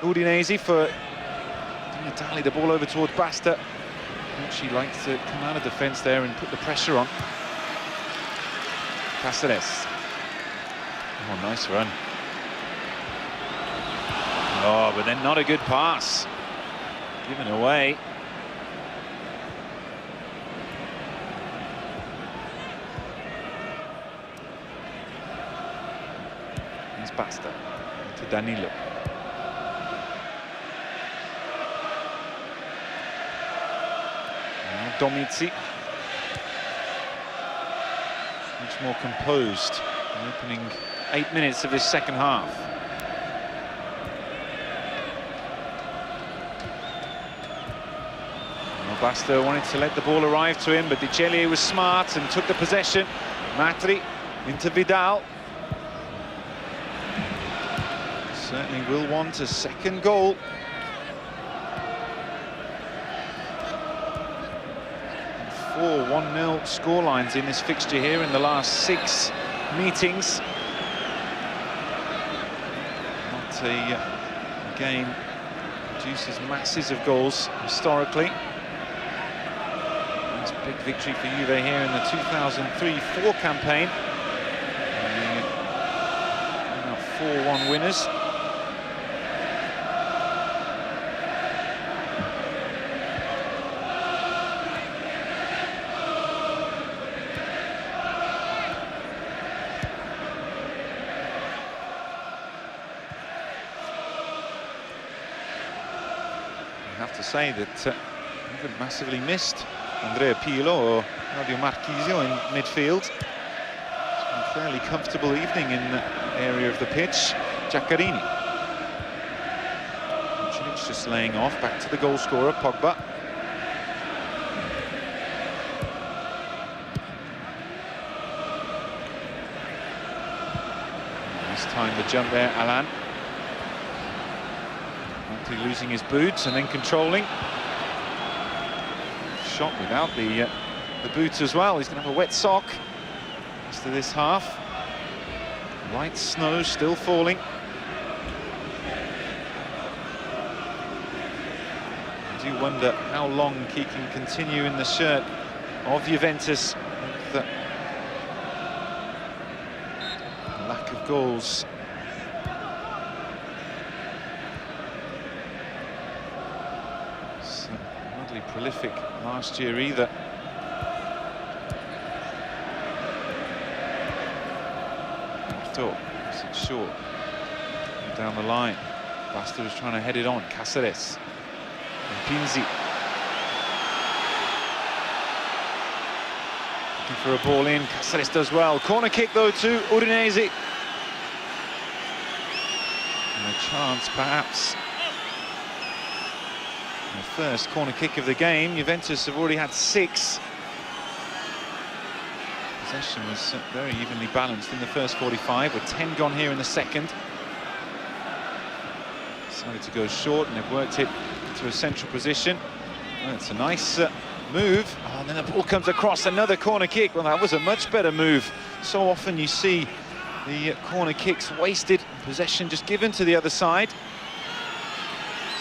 Udinese. For Di Natale, the ball over towards Basta. Bonucci likes to come out of defence there and put the pressure on. Cáceres. Oh, nice run. Oh, but then not a good pass. Given away. It's Basta to Danilo. Now Domizi. Much more composed. The opening 8 minutes of this second half. Basta wanted to let the ball arrive to him, but De Celier was smart and took the possession. Matri into Vidal. Certainly will want a second goal. And 4-1-0 scorelines in this fixture here in the last 6 meetings. Not a game produces masses of goals historically. Big victory for Juve here in the 2003-04 campaign. 4-1 winners. I have to say that I haven't massively missed Andrea Pirlo or Claudio Marchisio in midfield. It's been a fairly comfortable evening in the area of the pitch. Giaccarini. Vucinic just laying off, back to the goal scorer, Pogba. This time the jump there, Alan. Actually losing his boots and then controlling. Shot without the boots as well. He's going to have a wet sock rest of this half. Light snow still falling. I do wonder how long he can continue in the shirt of Juventus with the lack of goals. Prolific last year either. It's short down the line. Basta was trying to head it on. Cáceres and Pinzi looking for a ball in. Cáceres does well. Corner kick though to Udinese. And a chance perhaps. The first corner kick of the game. Juventus have already had 6. Possession was very evenly balanced in the first 45, with 10 gone here in the second. Decided to go short, and they've worked it into a central position. Well, it's a nice move. Oh, and then the ball comes across, another corner kick. Well, that was a much better move. So often you see the corner kicks wasted, possession just given to the other side.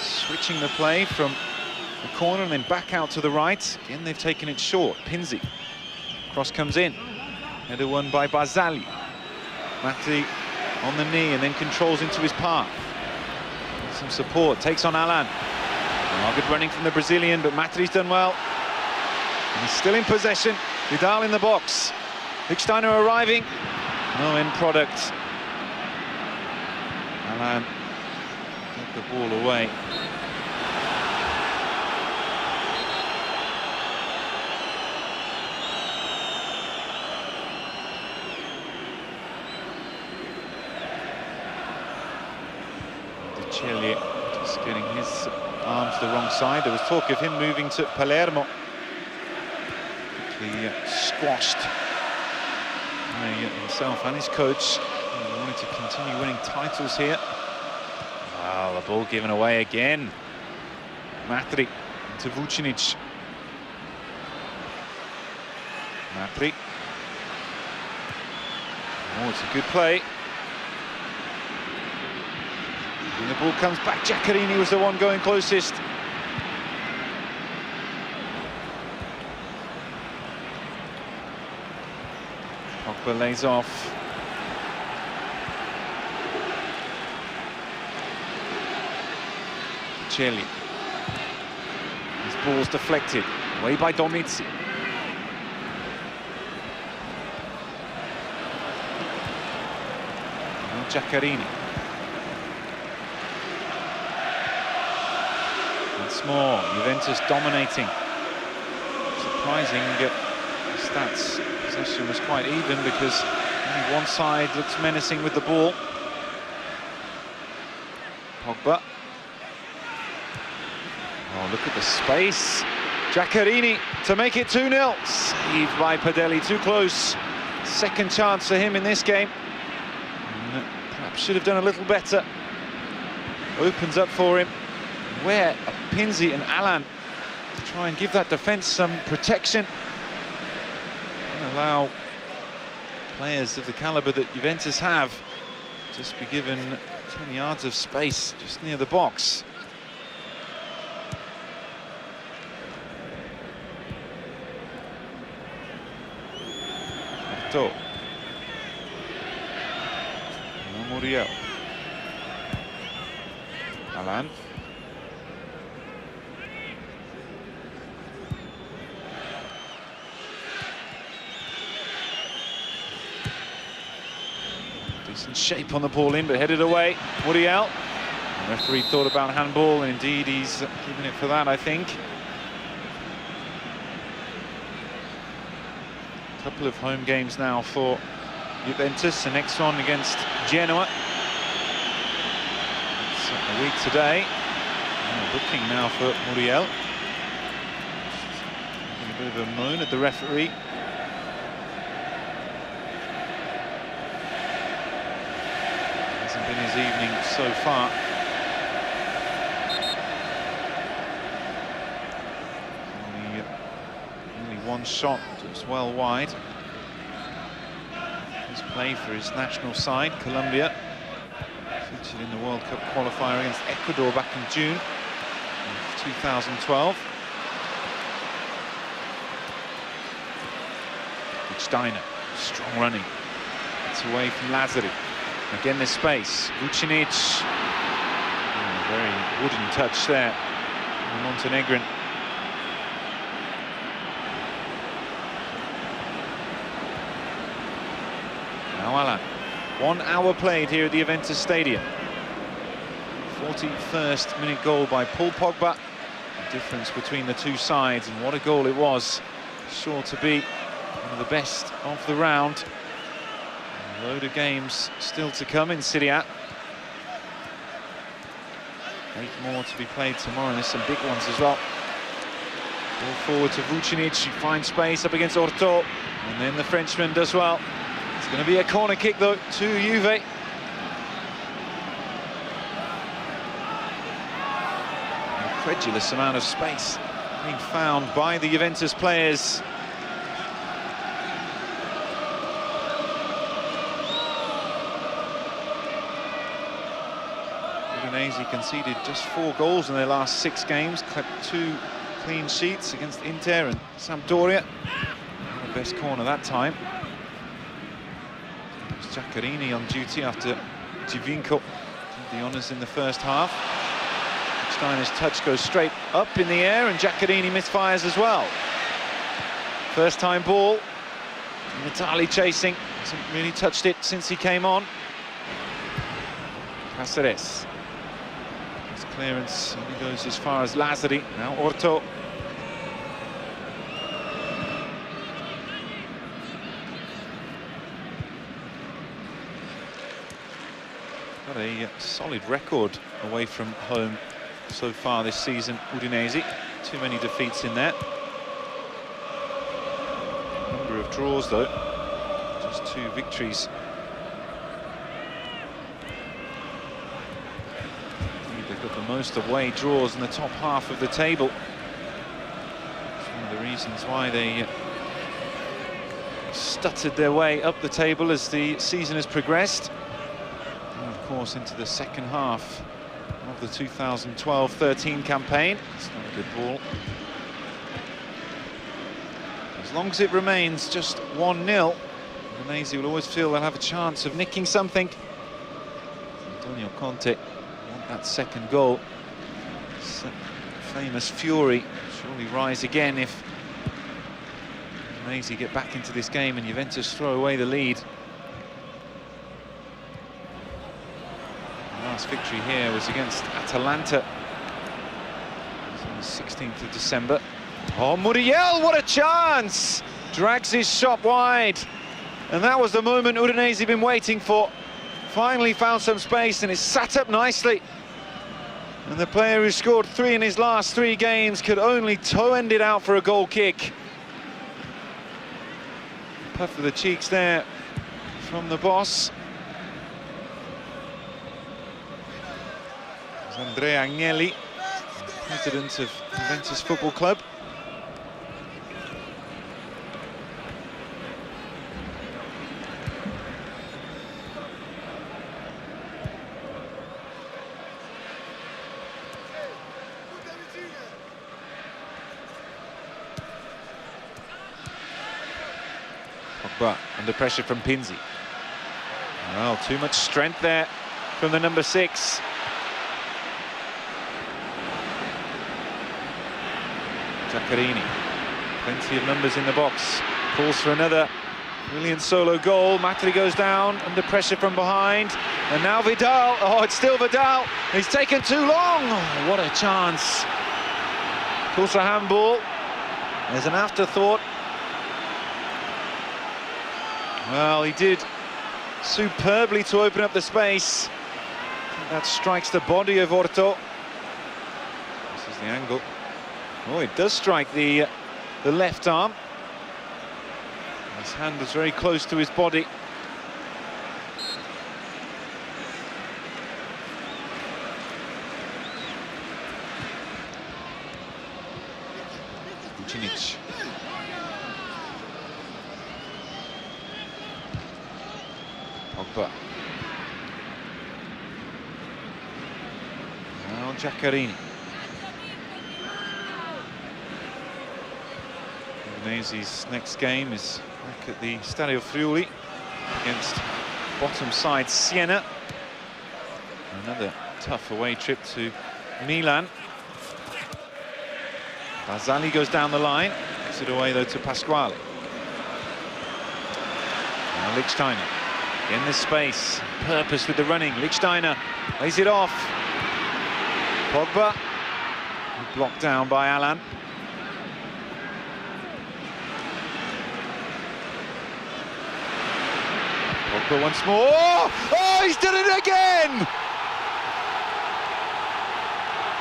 Switching the play from the corner and then back out to the right. Again, they've taken it short. Pinzi. Cross comes in. Header won by Barzagli. Matti on the knee and then controls into his path. Some support, takes on Alan. Oh, good running from the Brazilian, but Matri's done well. And he's still in possession. Vidal in the box. Lichtsteiner arriving. No end product. Alan took the ball away. Chile just getting his arms the wrong side. There was talk of him moving to Palermo. Quickly squashed himself and his coach. He wanted to continue winning titles here. Wow, the ball given away again. Matri to Vucinic. Matri. Oh, it's a good play. And the ball comes back. Giaccherini was the one going closest. Pogba lays off. Celli. His ball's deflected. Away by Domizzi. Now Giaccherini. Once more, Juventus dominating. Surprising, the stats. Possession was quite even because only one side looks menacing with the ball. Pogba. Oh, look at the space. Giaccherini to make it 2-0. Saved by Padelli, too close. Second chance for him in this game. And perhaps should have done a little better. Opens up for him. Where are Pinzi and Alan to try and give that defence some protection and allow players of the calibre that Juventus have just be given 10 yards of space just near the box. Arto. Muriel. Alan. Decent shape on the ball in, but headed away. Muriel. The referee thought about handball, and indeed he's given it for that, I think. A couple of home games now for Juventus. The next one against Genoa. It's a week today. Looking now for Muriel. A bit of a moan at the referee. Hasn't been his evening so far. Only one shot, just well wide. His play for his national side, Colombia. Featured in the World Cup qualifier against Ecuador back in June of 2012. Steiner, strong running. It's away from Lazzari. Again, there's space. Vucinic. Oh, very wooden touch there. The Montenegrin. Now Alan. 1 hour played here at the Juventus Stadium. 41st minute goal by Paul Pogba. The difference between the two sides, and what a goal it was. Sure to be one of the best of the round. A load of games still to come in Serie. 8 more to be played tomorrow, and there's some big ones as well. Ball forward to Vucinic, he finds space up against Orto, and then the Frenchman does well. It's going to be a corner kick though to Juve. Incredulous amount of space being found by the Juventus players. Udinese conceded just 4 goals in their last 6 games, kept 2 clean sheets against Inter and Sampdoria. The best corner that time. It was Giaccherini on duty after Giovinco did the honours in the first half. Steiner's touch goes straight up in the air and Giaccherini misfires as well. First time ball. Natali chasing, hasn't really touched it since he came on. Cáceres. His clearance only goes as far as Lazzari. Now Orto. Got a solid record away from home so far this season, Udinese. Too many defeats in there. Number of draws though, just 2 victories. They've got the most away draws in the top half of the table. It's one of the reasons why they stuttered their way up the table as the season has progressed. And of course into the second half of the 2012-13 campaign. It's not a good ball. As long as it remains just 1-0, Udinese will always feel they'll have a chance of nicking something. Antonio Conte want that second goal. Famous fury surely rise again if Udinese get back into this game and Juventus throw away the lead. The last victory here was against Atalanta. It was on the 16th of December. Oh, Muriel, what a chance! Drags his shot wide. And that was the moment Udinese been waiting for. Finally found some space and it's sat up nicely. And the player who scored 3 in his last 3 games could only toe-end it out for a goal kick. Puff of the cheeks there from the boss. It's Andrea Agnelli, president of Juventus Football Club. Pogba under pressure from Pinzi. Well, too much strength there from the number 6. Giaccherini, plenty of numbers in the box, calls for another brilliant solo goal. Matri goes down under pressure from behind, and now Vidal. Oh, it's still Vidal. He's taken too long. Oh, what a chance. Calls for a handball. There's an afterthought. Well, he did superbly to open up the space. I think that strikes the body of Orto. This is the angle. Oh, it does strike the left arm. His hand was very close to his body. Vucinic. Pogba. Now Giaccherini. Udinese's next game is back at the Stadio Friuli against bottom side Siena. Another tough away trip to Milan. Barzagli goes down the line, gets it away though to Pasquale. Now Lichtsteiner in the space, purpose with the running. Lichtsteiner lays it off. Pogba blocked down by Alan. Pogba once more. Oh, he's done it again!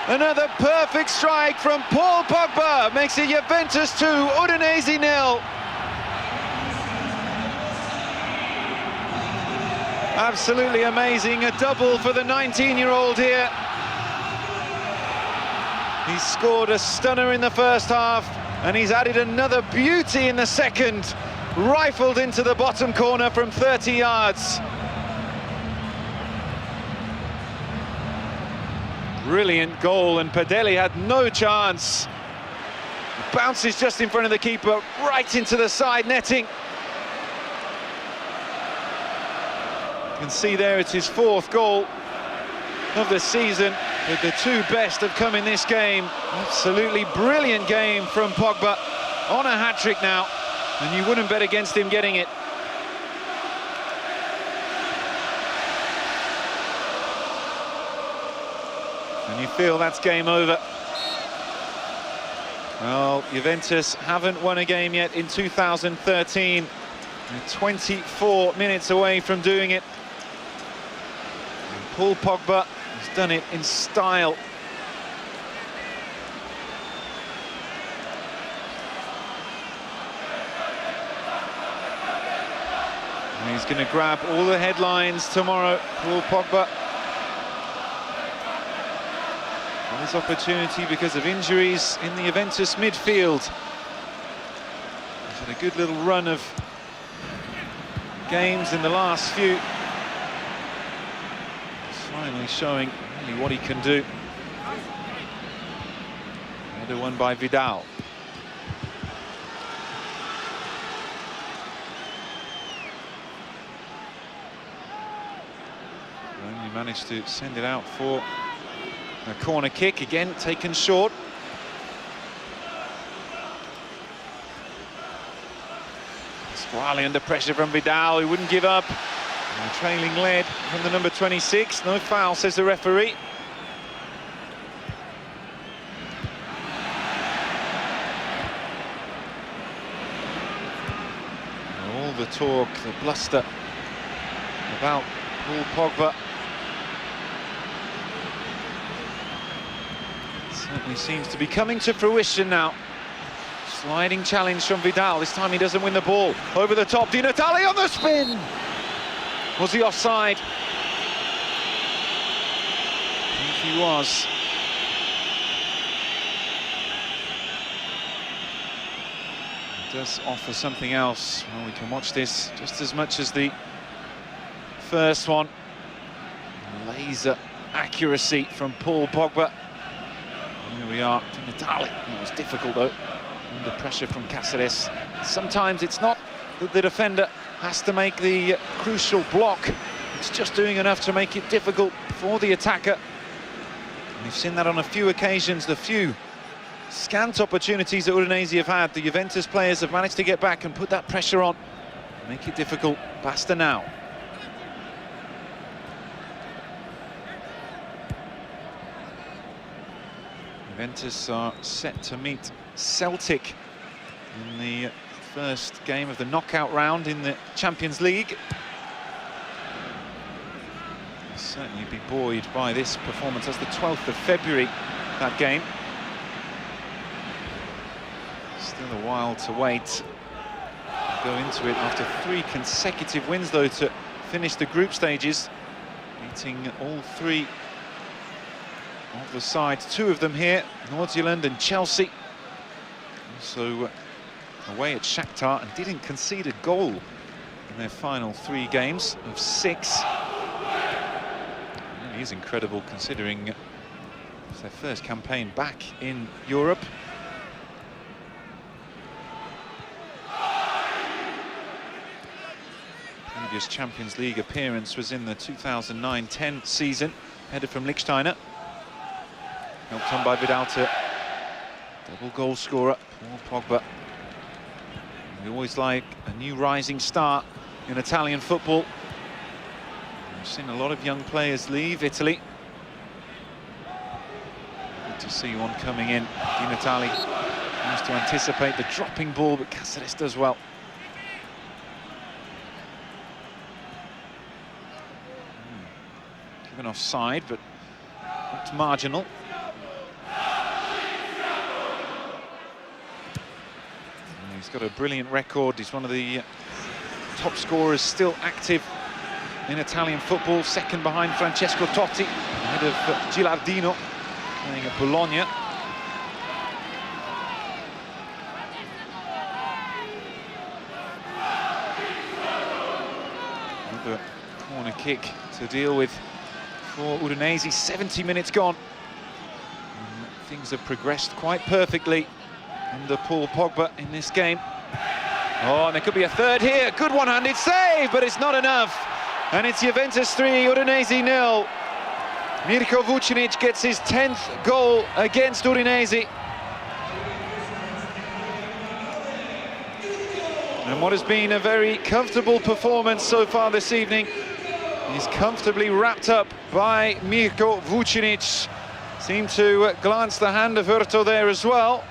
Another perfect strike from Paul Pogba makes it Juventus 2, Udinese 0. Absolutely amazing, a double for the 19-year-old here. He's scored a stunner in the first half, and he's added another beauty in the second. Rifled into the bottom corner from 30 yards. Brilliant goal, and Padelli had no chance. Bounces just in front of the keeper, right into the side netting. You can see there it's his 4th goal of the season, but the 2 best have come in this game. Absolutely brilliant game from Pogba, on a hat-trick now, and you wouldn't bet against him getting it. And you feel that's game over. Well, Juventus haven't won a game yet in 2013. They're 24 minutes away from doing it. And Paul Pogba has done it in style. And he's going to grab all the headlines tomorrow, Paul Pogba. His opportunity because of injuries in the Juventus midfield. He's had a good little run of games in the last few. He's finally showing really what he can do. Header won by Vidal. Only managed to send it out for a corner kick, again taken short. Squally under pressure from Vidal, who wouldn't give up. And trailing lead from the number 26. No foul, says the referee. All the talk, the bluster about Paul Pogba certainly seems to be coming to fruition now. Sliding challenge from Vidal. This time he doesn't win the ball. Over the top, Di Natale on the spin! Was he offside? I think he was. It does offer something else. Well, we can watch this just as much as the first one. Laser accuracy from Paul Pogba. Here we are, Di Natale. It was difficult though, under pressure from Cáceres. Sometimes it's not that the defender has to make the crucial block. It's just doing enough to make it difficult for the attacker. And we've seen that on a few occasions. The few scant opportunities that Udinese have had, the Juventus players have managed to get back and put that pressure on. Make it difficult. Basta now. Juventus are set to meet Celtic in the first game of the knockout round in the Champions League. I'll certainly be buoyed by this performance. That's the 12th of February, that game. Still a while to wait. We'll go into it after 3 consecutive wins, though, to finish the group stages, beating all 3 of the sides, 2 of them here, Nordirland and Chelsea. Also away at Shakhtar, and didn't concede a goal in their final 3 games of 6. Really is incredible considering it's their first campaign back in Europe. Previous Champions League appearance was in the 2009-10 season, headed from Lichtsteiner. Helped on by Vidal to double goal scorer, Paul Pogba. We always like a new rising star in Italian football. We've seen a lot of young players leave Italy. Good to see one coming in. Di Natale used to anticipate the dropping ball, but Cáceres does well. Given offside, but it's marginal. He's got a brilliant record. He's one of the top scorers still active in Italian football, second behind Francesco Totti, ahead of Gilardino, playing at Bologna. Another corner kick to deal with for Udinese. 70 minutes gone things have progressed quite perfectly under Paul Pogba in this game. Oh, and there could be a third here. Good one-handed save, but it's not enough. And it's Juventus 3, Udinese 0. Mirko Vucinic gets his 10th goal against Udinese. And what has been a very comfortable performance so far this evening is comfortably wrapped up by Mirko Vucinic. Seemed to glance the hand of Hurto there as well.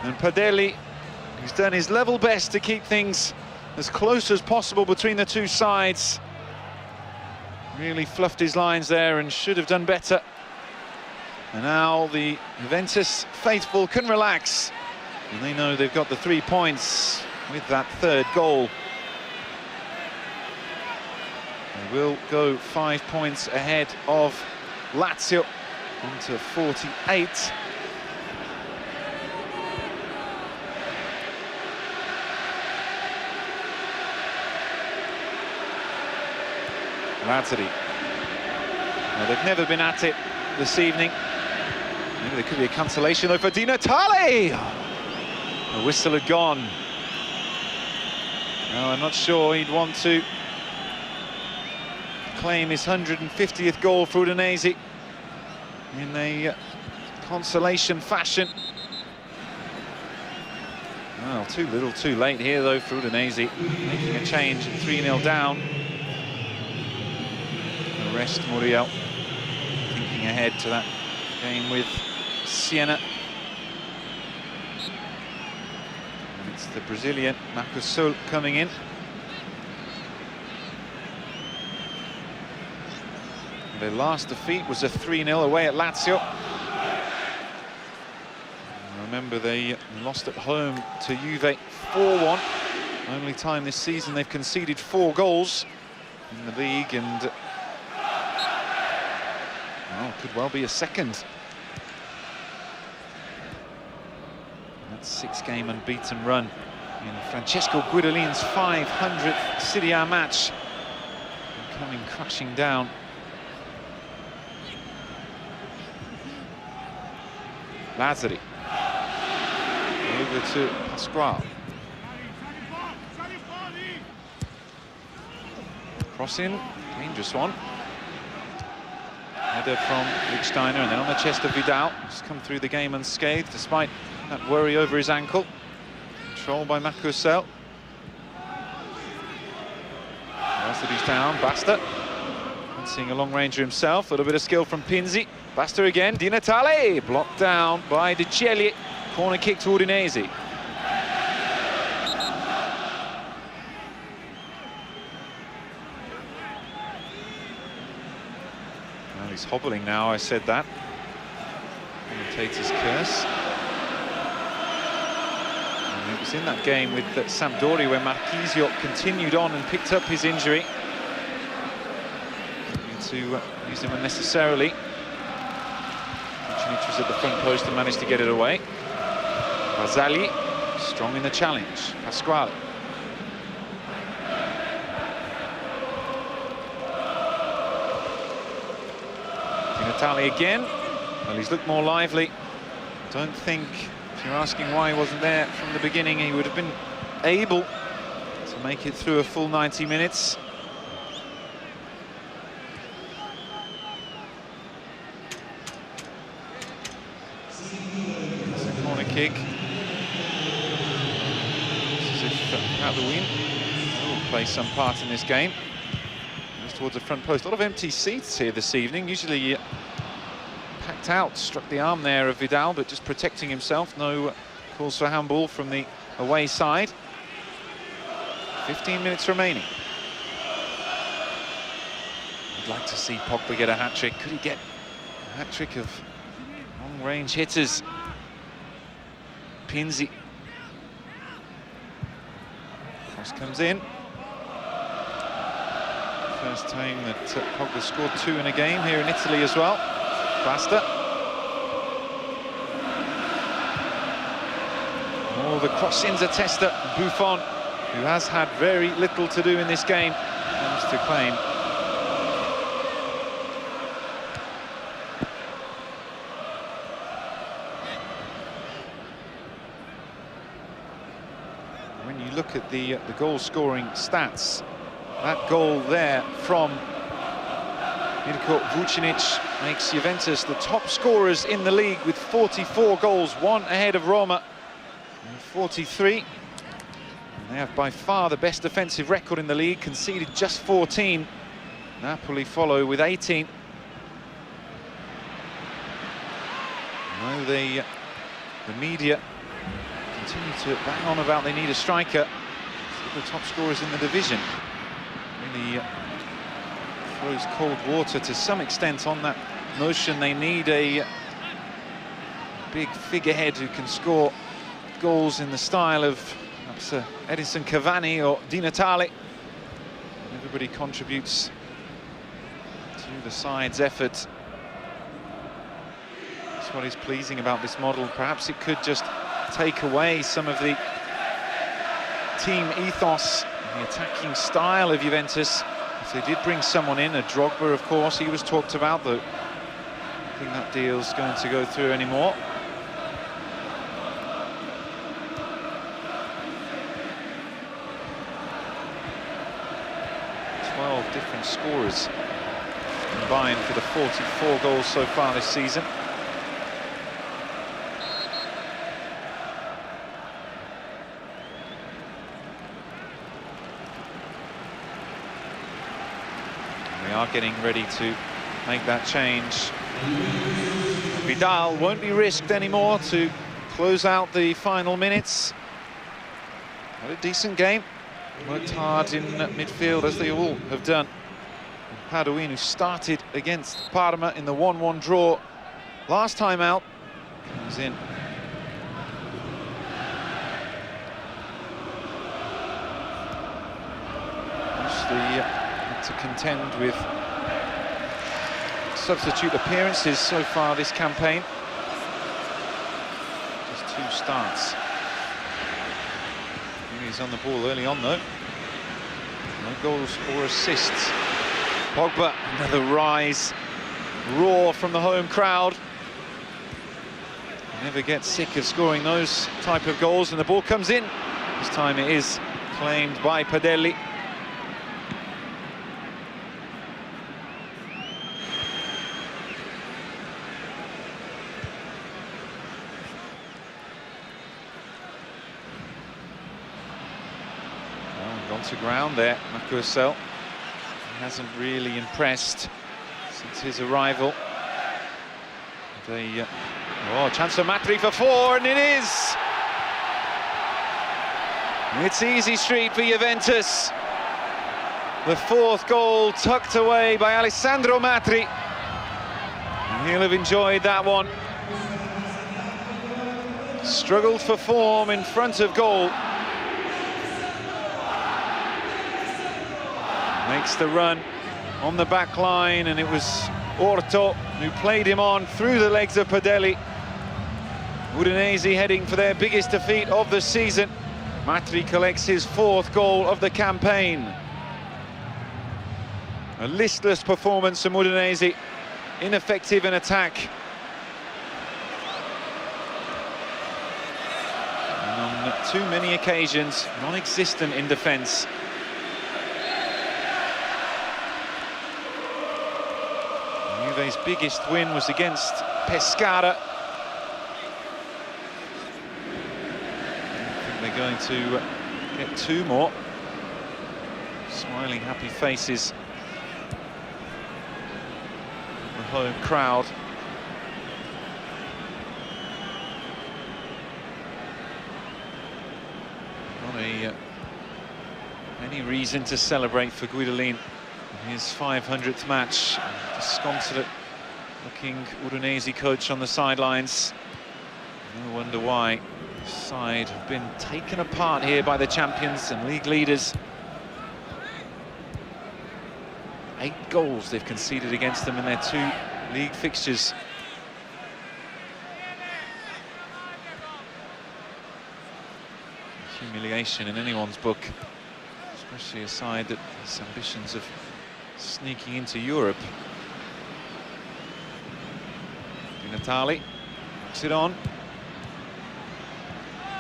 And Padelli, who's done his level best to keep things as close as possible between the two sides, really fluffed his lines there and should have done better. And now the Juventus faithful can relax, and they know they've got the 3 points with that third goal. They will go 5 points ahead of Lazio, onto 48. Lazzari. Well, they've never been at it this evening. Maybe there could be a cancellation though for Di Natale. The whistle had gone. No, I'm not sure he'd want to claim his 150th goal for Udinese in a consolation fashion. Well, too little, too late here though for Udinese, making a change, 3-0 down. Rest Muriel, thinking ahead to that game with Siena. And it's the Brazilian Marco Sol coming in. Their last defeat was a 3-0 away at Lazio. And remember, they lost at home to Juve 4-1. Only time this season they've conceded 4 goals in the league, and well, could well be a second. That 6-game unbeaten run in Francesco Guidolin's 500th Serie A match, coming crashing down. Lazzari over to Pasquale. Crossing, dangerous one. Header from Lichtsteiner, and then on the chest of Vidal. He's come through the game unscathed despite that worry over his ankle. Controlled by Marco Sol. Lazzari's down, Basta. Seeing a long ranger himself, a little bit of skill from Pinzi. Basta again, Di Natale, blocked down by De Celli. Corner kick to Udinese. Well, he's hobbling now, I said that. Commentator's curse. And it was in that game with Sampdoria where Marchisio continued on and picked up his injury. To use him unnecessarily. Vucinic was at the front post and managed to get it away. Barzagli, strong in the challenge. Pasquale. Di Natale again. Well, he's looked more lively. Don't think, if you're asking why he wasn't there from the beginning, he would have been able to make it through a full 90 minutes. Kick. As if Halloween will play some part in this game. Goes towards the front post. A lot of empty seats here this evening. Usually packed out. Struck the arm there of Vidal, but just protecting himself. No calls for handball from the away side. 15 minutes remaining. I'd like to see Pogba get a hat-trick. Could he get a hat-trick of long-range hitters? Pinzi. Cross comes in. First time that Pogba scored 2 in a game here in Italy as well. Basta. Oh, the cross-ins are Testa. Buffon, who has had very little to do in this game, comes to claim. look at the goal-scoring stats, that goal there from Mirko Vucinic makes Juventus the top scorers in the league with 44 goals, one ahead of Roma, 43. And they have by far the best defensive record in the league, conceded just 14. Napoli follow with 18. No, the media continue to bang on about they need a striker. Still the top scorers in the division. Really throws cold water to some extent on that notion. They need a big figurehead who can score goals in the style of perhaps Edinson Cavani or Di Natale. Everybody contributes to the side's effort. That's what is pleasing about this model. Perhaps it could just take away some of the team ethos, the attacking style of Juventus. If they did bring someone in, a Drogba, of course, he was talked about, though I think that deal's going to go through anymore. 12 different scorers combined for the 44 goals so far this season. We are getting ready to make that change. Vidal won't be risked anymore to close out the final minutes. Had a decent game. Worked hard in midfield, as they all have done. Paduin, who started against Parma in the 1-1 draw last time out, comes in. Mostly had to contend with substitute appearances so far this campaign. Just 2 starts. He's on the ball early on, though. No goals or assists. Pogba, another rise. Roar from the home crowd. Never get sick of scoring those type of goals, and the ball comes in. This time it is claimed by Padelli. To ground there, Macursel. He hasn't really impressed since his arrival. Oh, chance for Matri for 4, and it is! It's easy street for Juventus. The 4th goal tucked away by Alessandro Matri. And he'll have enjoyed that one. Struggled for form in front of goal. Makes the run on the back line, and it was Orto who played him on through the legs of Padelli. Udinese heading for their biggest defeat of the season. Matri collects his 4th goal of the campaign. A listless performance from Udinese, ineffective in attack. And on too many occasions, non-existent in defence. Juve's biggest win was against Pescara. I think they're going to get 2 more. Smiling, happy faces. The home crowd. Not any reason to celebrate for Guidolin. His 500th match. Disconsolate-looking Udinese coach on the sidelines. No wonder why the side have been taken apart here by the champions and league leaders. 8 goals they've conceded against them in their 2 league fixtures. Humiliation in anyone's book, especially a side that has ambitions of sneaking into Europe. Di Natale puts it on,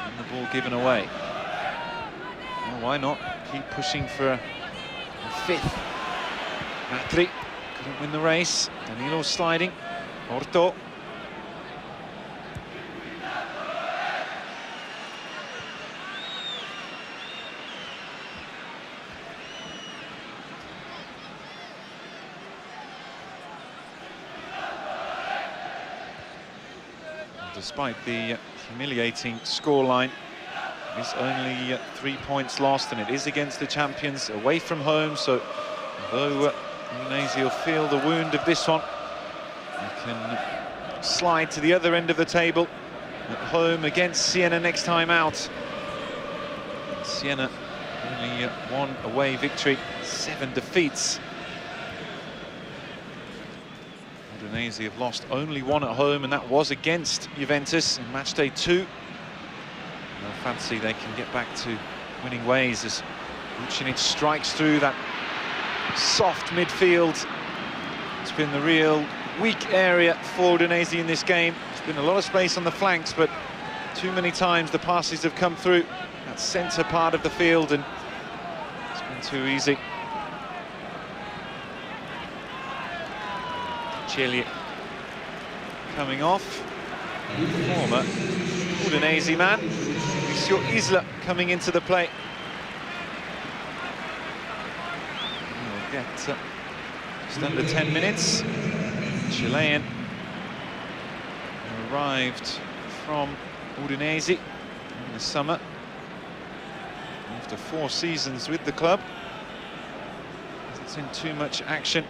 and the ball given away. Well, why not keep pushing for a fifth? Matri couldn't win the race. Danilo sliding. Orto. Despite the humiliating scoreline, it's only 3 points lost, and it is against the champions away from home. So, although Udinese will feel the wound of this one, they can slide to the other end of the table at home against Siena next time out. Siena only one away victory, 7 defeats. Udinese have lost only 1 at home, and that was against Juventus in matchday 2. They'll fancy they can get back to winning ways as Vucinic strikes through that soft midfield. It's been the real weak area for Udinese in this game. There's been a lot of space on the flanks, but too many times the passes have come through that centre part of the field, and it's been too easy. Chile coming off. Former Udinese man, Mauricio Isla, coming into the play. We'll get just under 10 minutes. Chilean arrived from Udinese in the summer after 4 seasons with the club. Hasn't seen too much action.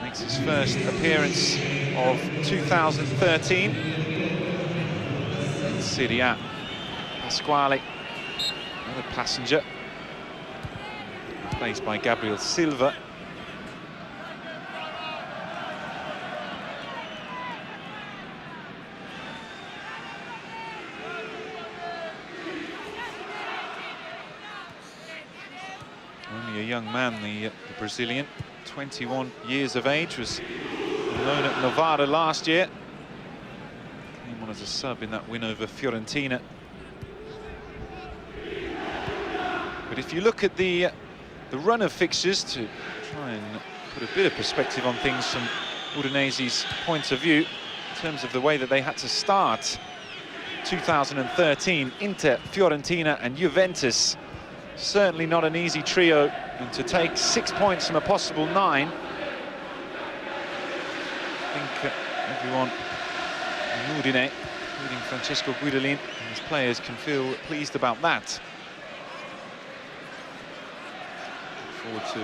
Makes his first appearance of 2013 in Serie A. Pasquale, another passenger, replaced by Gabriel Silva. Only a young man, the Brazilian. 21 years of age, was known at Novara last year. Came on as a sub in that win over Fiorentina. But if you look at the run of fixtures, to try and put a bit of perspective on things from Udinese's point of view, in terms of the way that they had to start 2013, Inter, Fiorentina and Juventus. Certainly not an easy trio, and to take 6 points from a possible 9, I think everyone in Udine, including Francesco Guidolin and his players, can feel pleased about that. Look forward to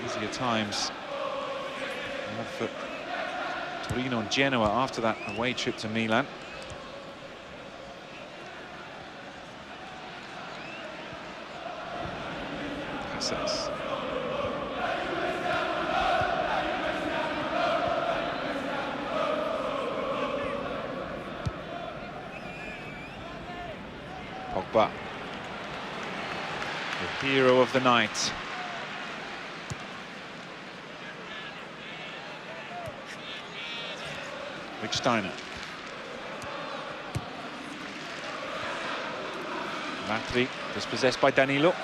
easier times for Torino and Genoa after that away trip to Milan. Passes. Pogba, the hero of the night. Steiner. Matri, dispossessed by Danilo.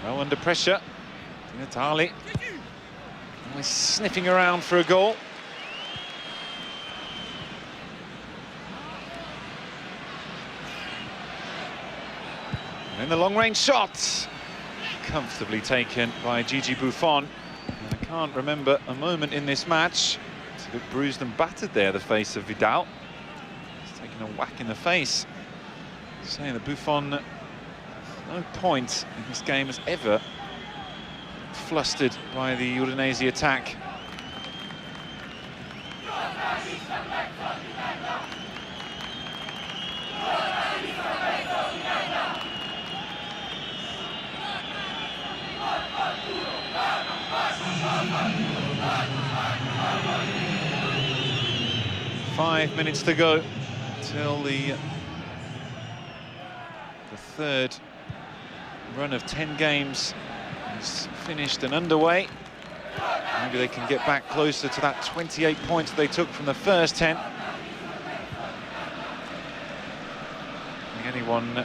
Well, under pressure. Natali. Always sniffing around for a goal. And then the long-range shot. Comfortably taken by Gigi Buffon. And I can't remember a moment in this match. It's a bit bruised and battered there, the face of Vidal. He's taken a whack in the face. Saying that Buffon, no point in this game has ever flustered by the Udinese attack. Five minutes to go till the third run of 10 games is finished and underway. Maybe they can get back closer to that 28 points they took from the first 10. think anyone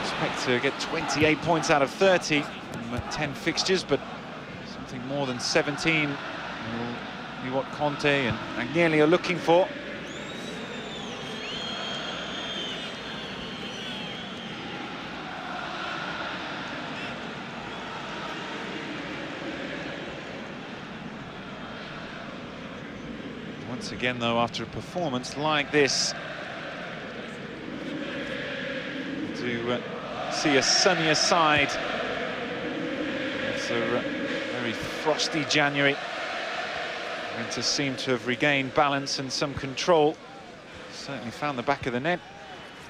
expect to get 28 points out of 30 from 10 fixtures, but something more than 17 will be what Conte and Agnelli are looking for. Once again, though, after a performance like this, to see a sunnier side. It's a very frosty January. Juventus seem to have regained balance and some control. Certainly found the back of the net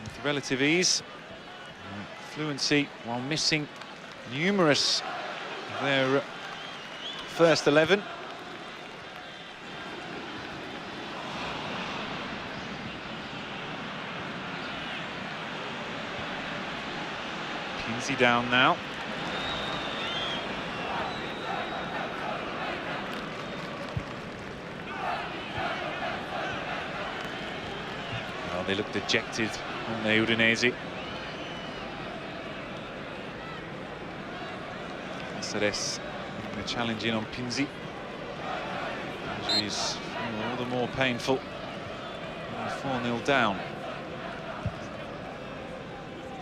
with relative ease. Fluency while missing numerous of their first 11. Pinzi down now. Well, they look dejected on the Udinese. Serie challenging on Pinzi. Injuries all the more painful. 4-0 down.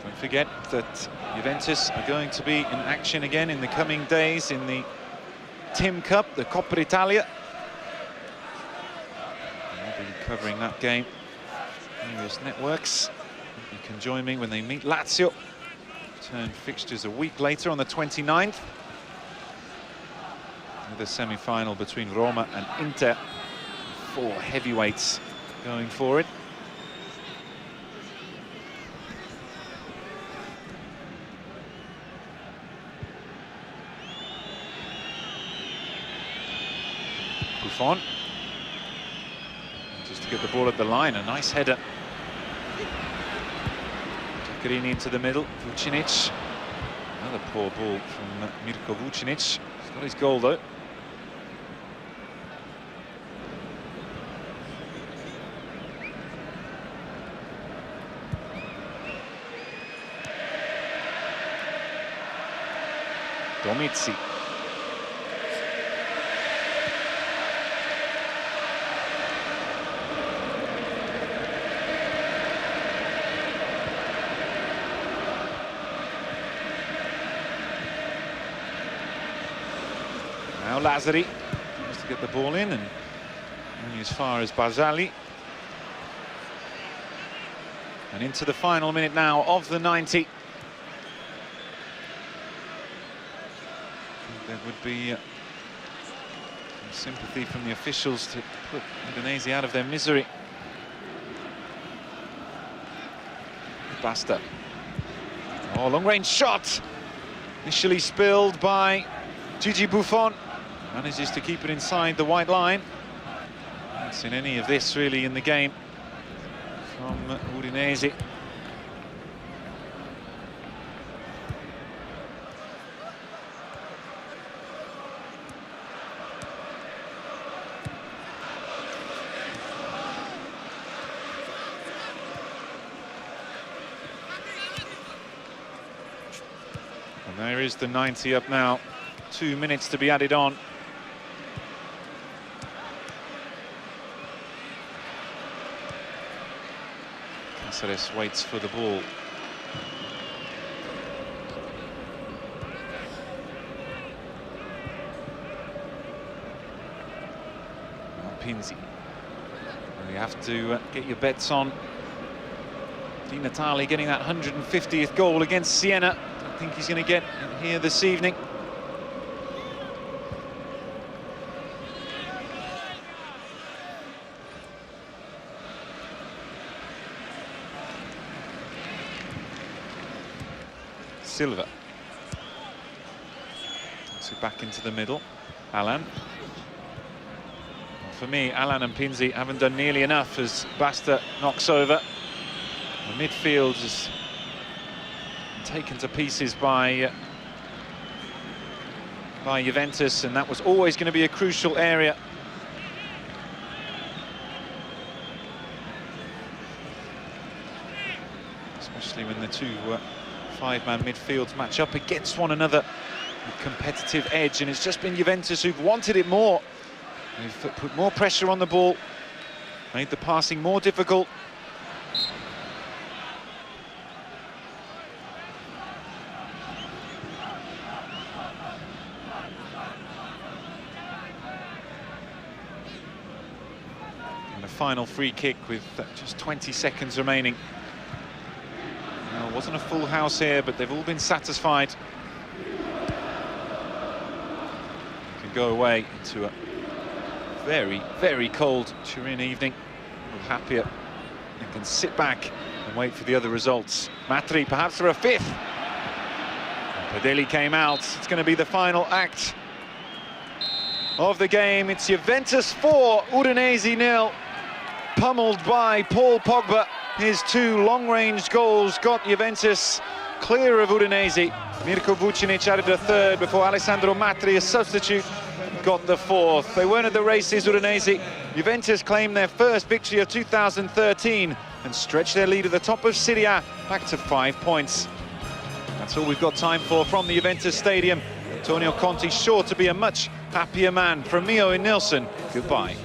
Don't forget that Juventus are going to be in action again in the coming days in the Tim Cup, the Coppa Italia. I'll be covering that game on various networks. You can join me when they meet Lazio. Turn fixtures a week later on the 29th. The semi-final between Roma and Inter. 4 heavyweights going for it. Buffon, just to get the ball at the line, a nice header. Giaccherini into the middle, Vucinic. Another poor ball from Mirko Vucinic. He's got his goal though. Domizzi. Now Lazzari tries to get the ball in and only as far as Barzali. And into the final minute now of the 90. There would be some sympathy from the officials to put Udinese out of their misery. Basta. Oh, long-range shot! Initially spilled by Gigi Buffon. Manages to keep it inside the white line. Haven't seen any of this really in the game from Udinese. And there is the 90 up now. 2 minutes to be added on. Cáceres waits for the ball. Now Pinzi. You have to get your bets on Di Natale getting that 150th goal against Siena. I think he's going to get in here this evening. Silva. So back into the middle. Alan. For me, Alan and Pinzi haven't done nearly enough as Basta knocks over. The midfield is taken to pieces by Juventus, and that was always going to be a crucial area. especially when the two five-man midfields match up against one another with competitive edge, and it's just been Juventus who've wanted it more. They've put more pressure on the ball, made the passing more difficult. And a final free kick with just 20 seconds remaining. Well, it wasn't a full house here, but they've all been satisfied. Can go away into a very, very cold Turin evening. A little happier. They can sit back and wait for the other results. Matri perhaps for a fifth. Padelli came out. It's going to be the final act of the game. It's Juventus 4, Udinese 0. Pummeled by Paul Pogba. His two long-range goals got Juventus clear of Udinese. Mirko Vucinic added a third before Alessandro Matri, a substitute, got the fourth. They weren't at the races, Udinese. Juventus claimed their first victory of 2013 and stretched their lead at the top of Serie back to 5 points. That's all we've got time for from the Juventus Stadium. Antonio Conte sure to be a much happier man. From Mio and Nilsson, goodbye.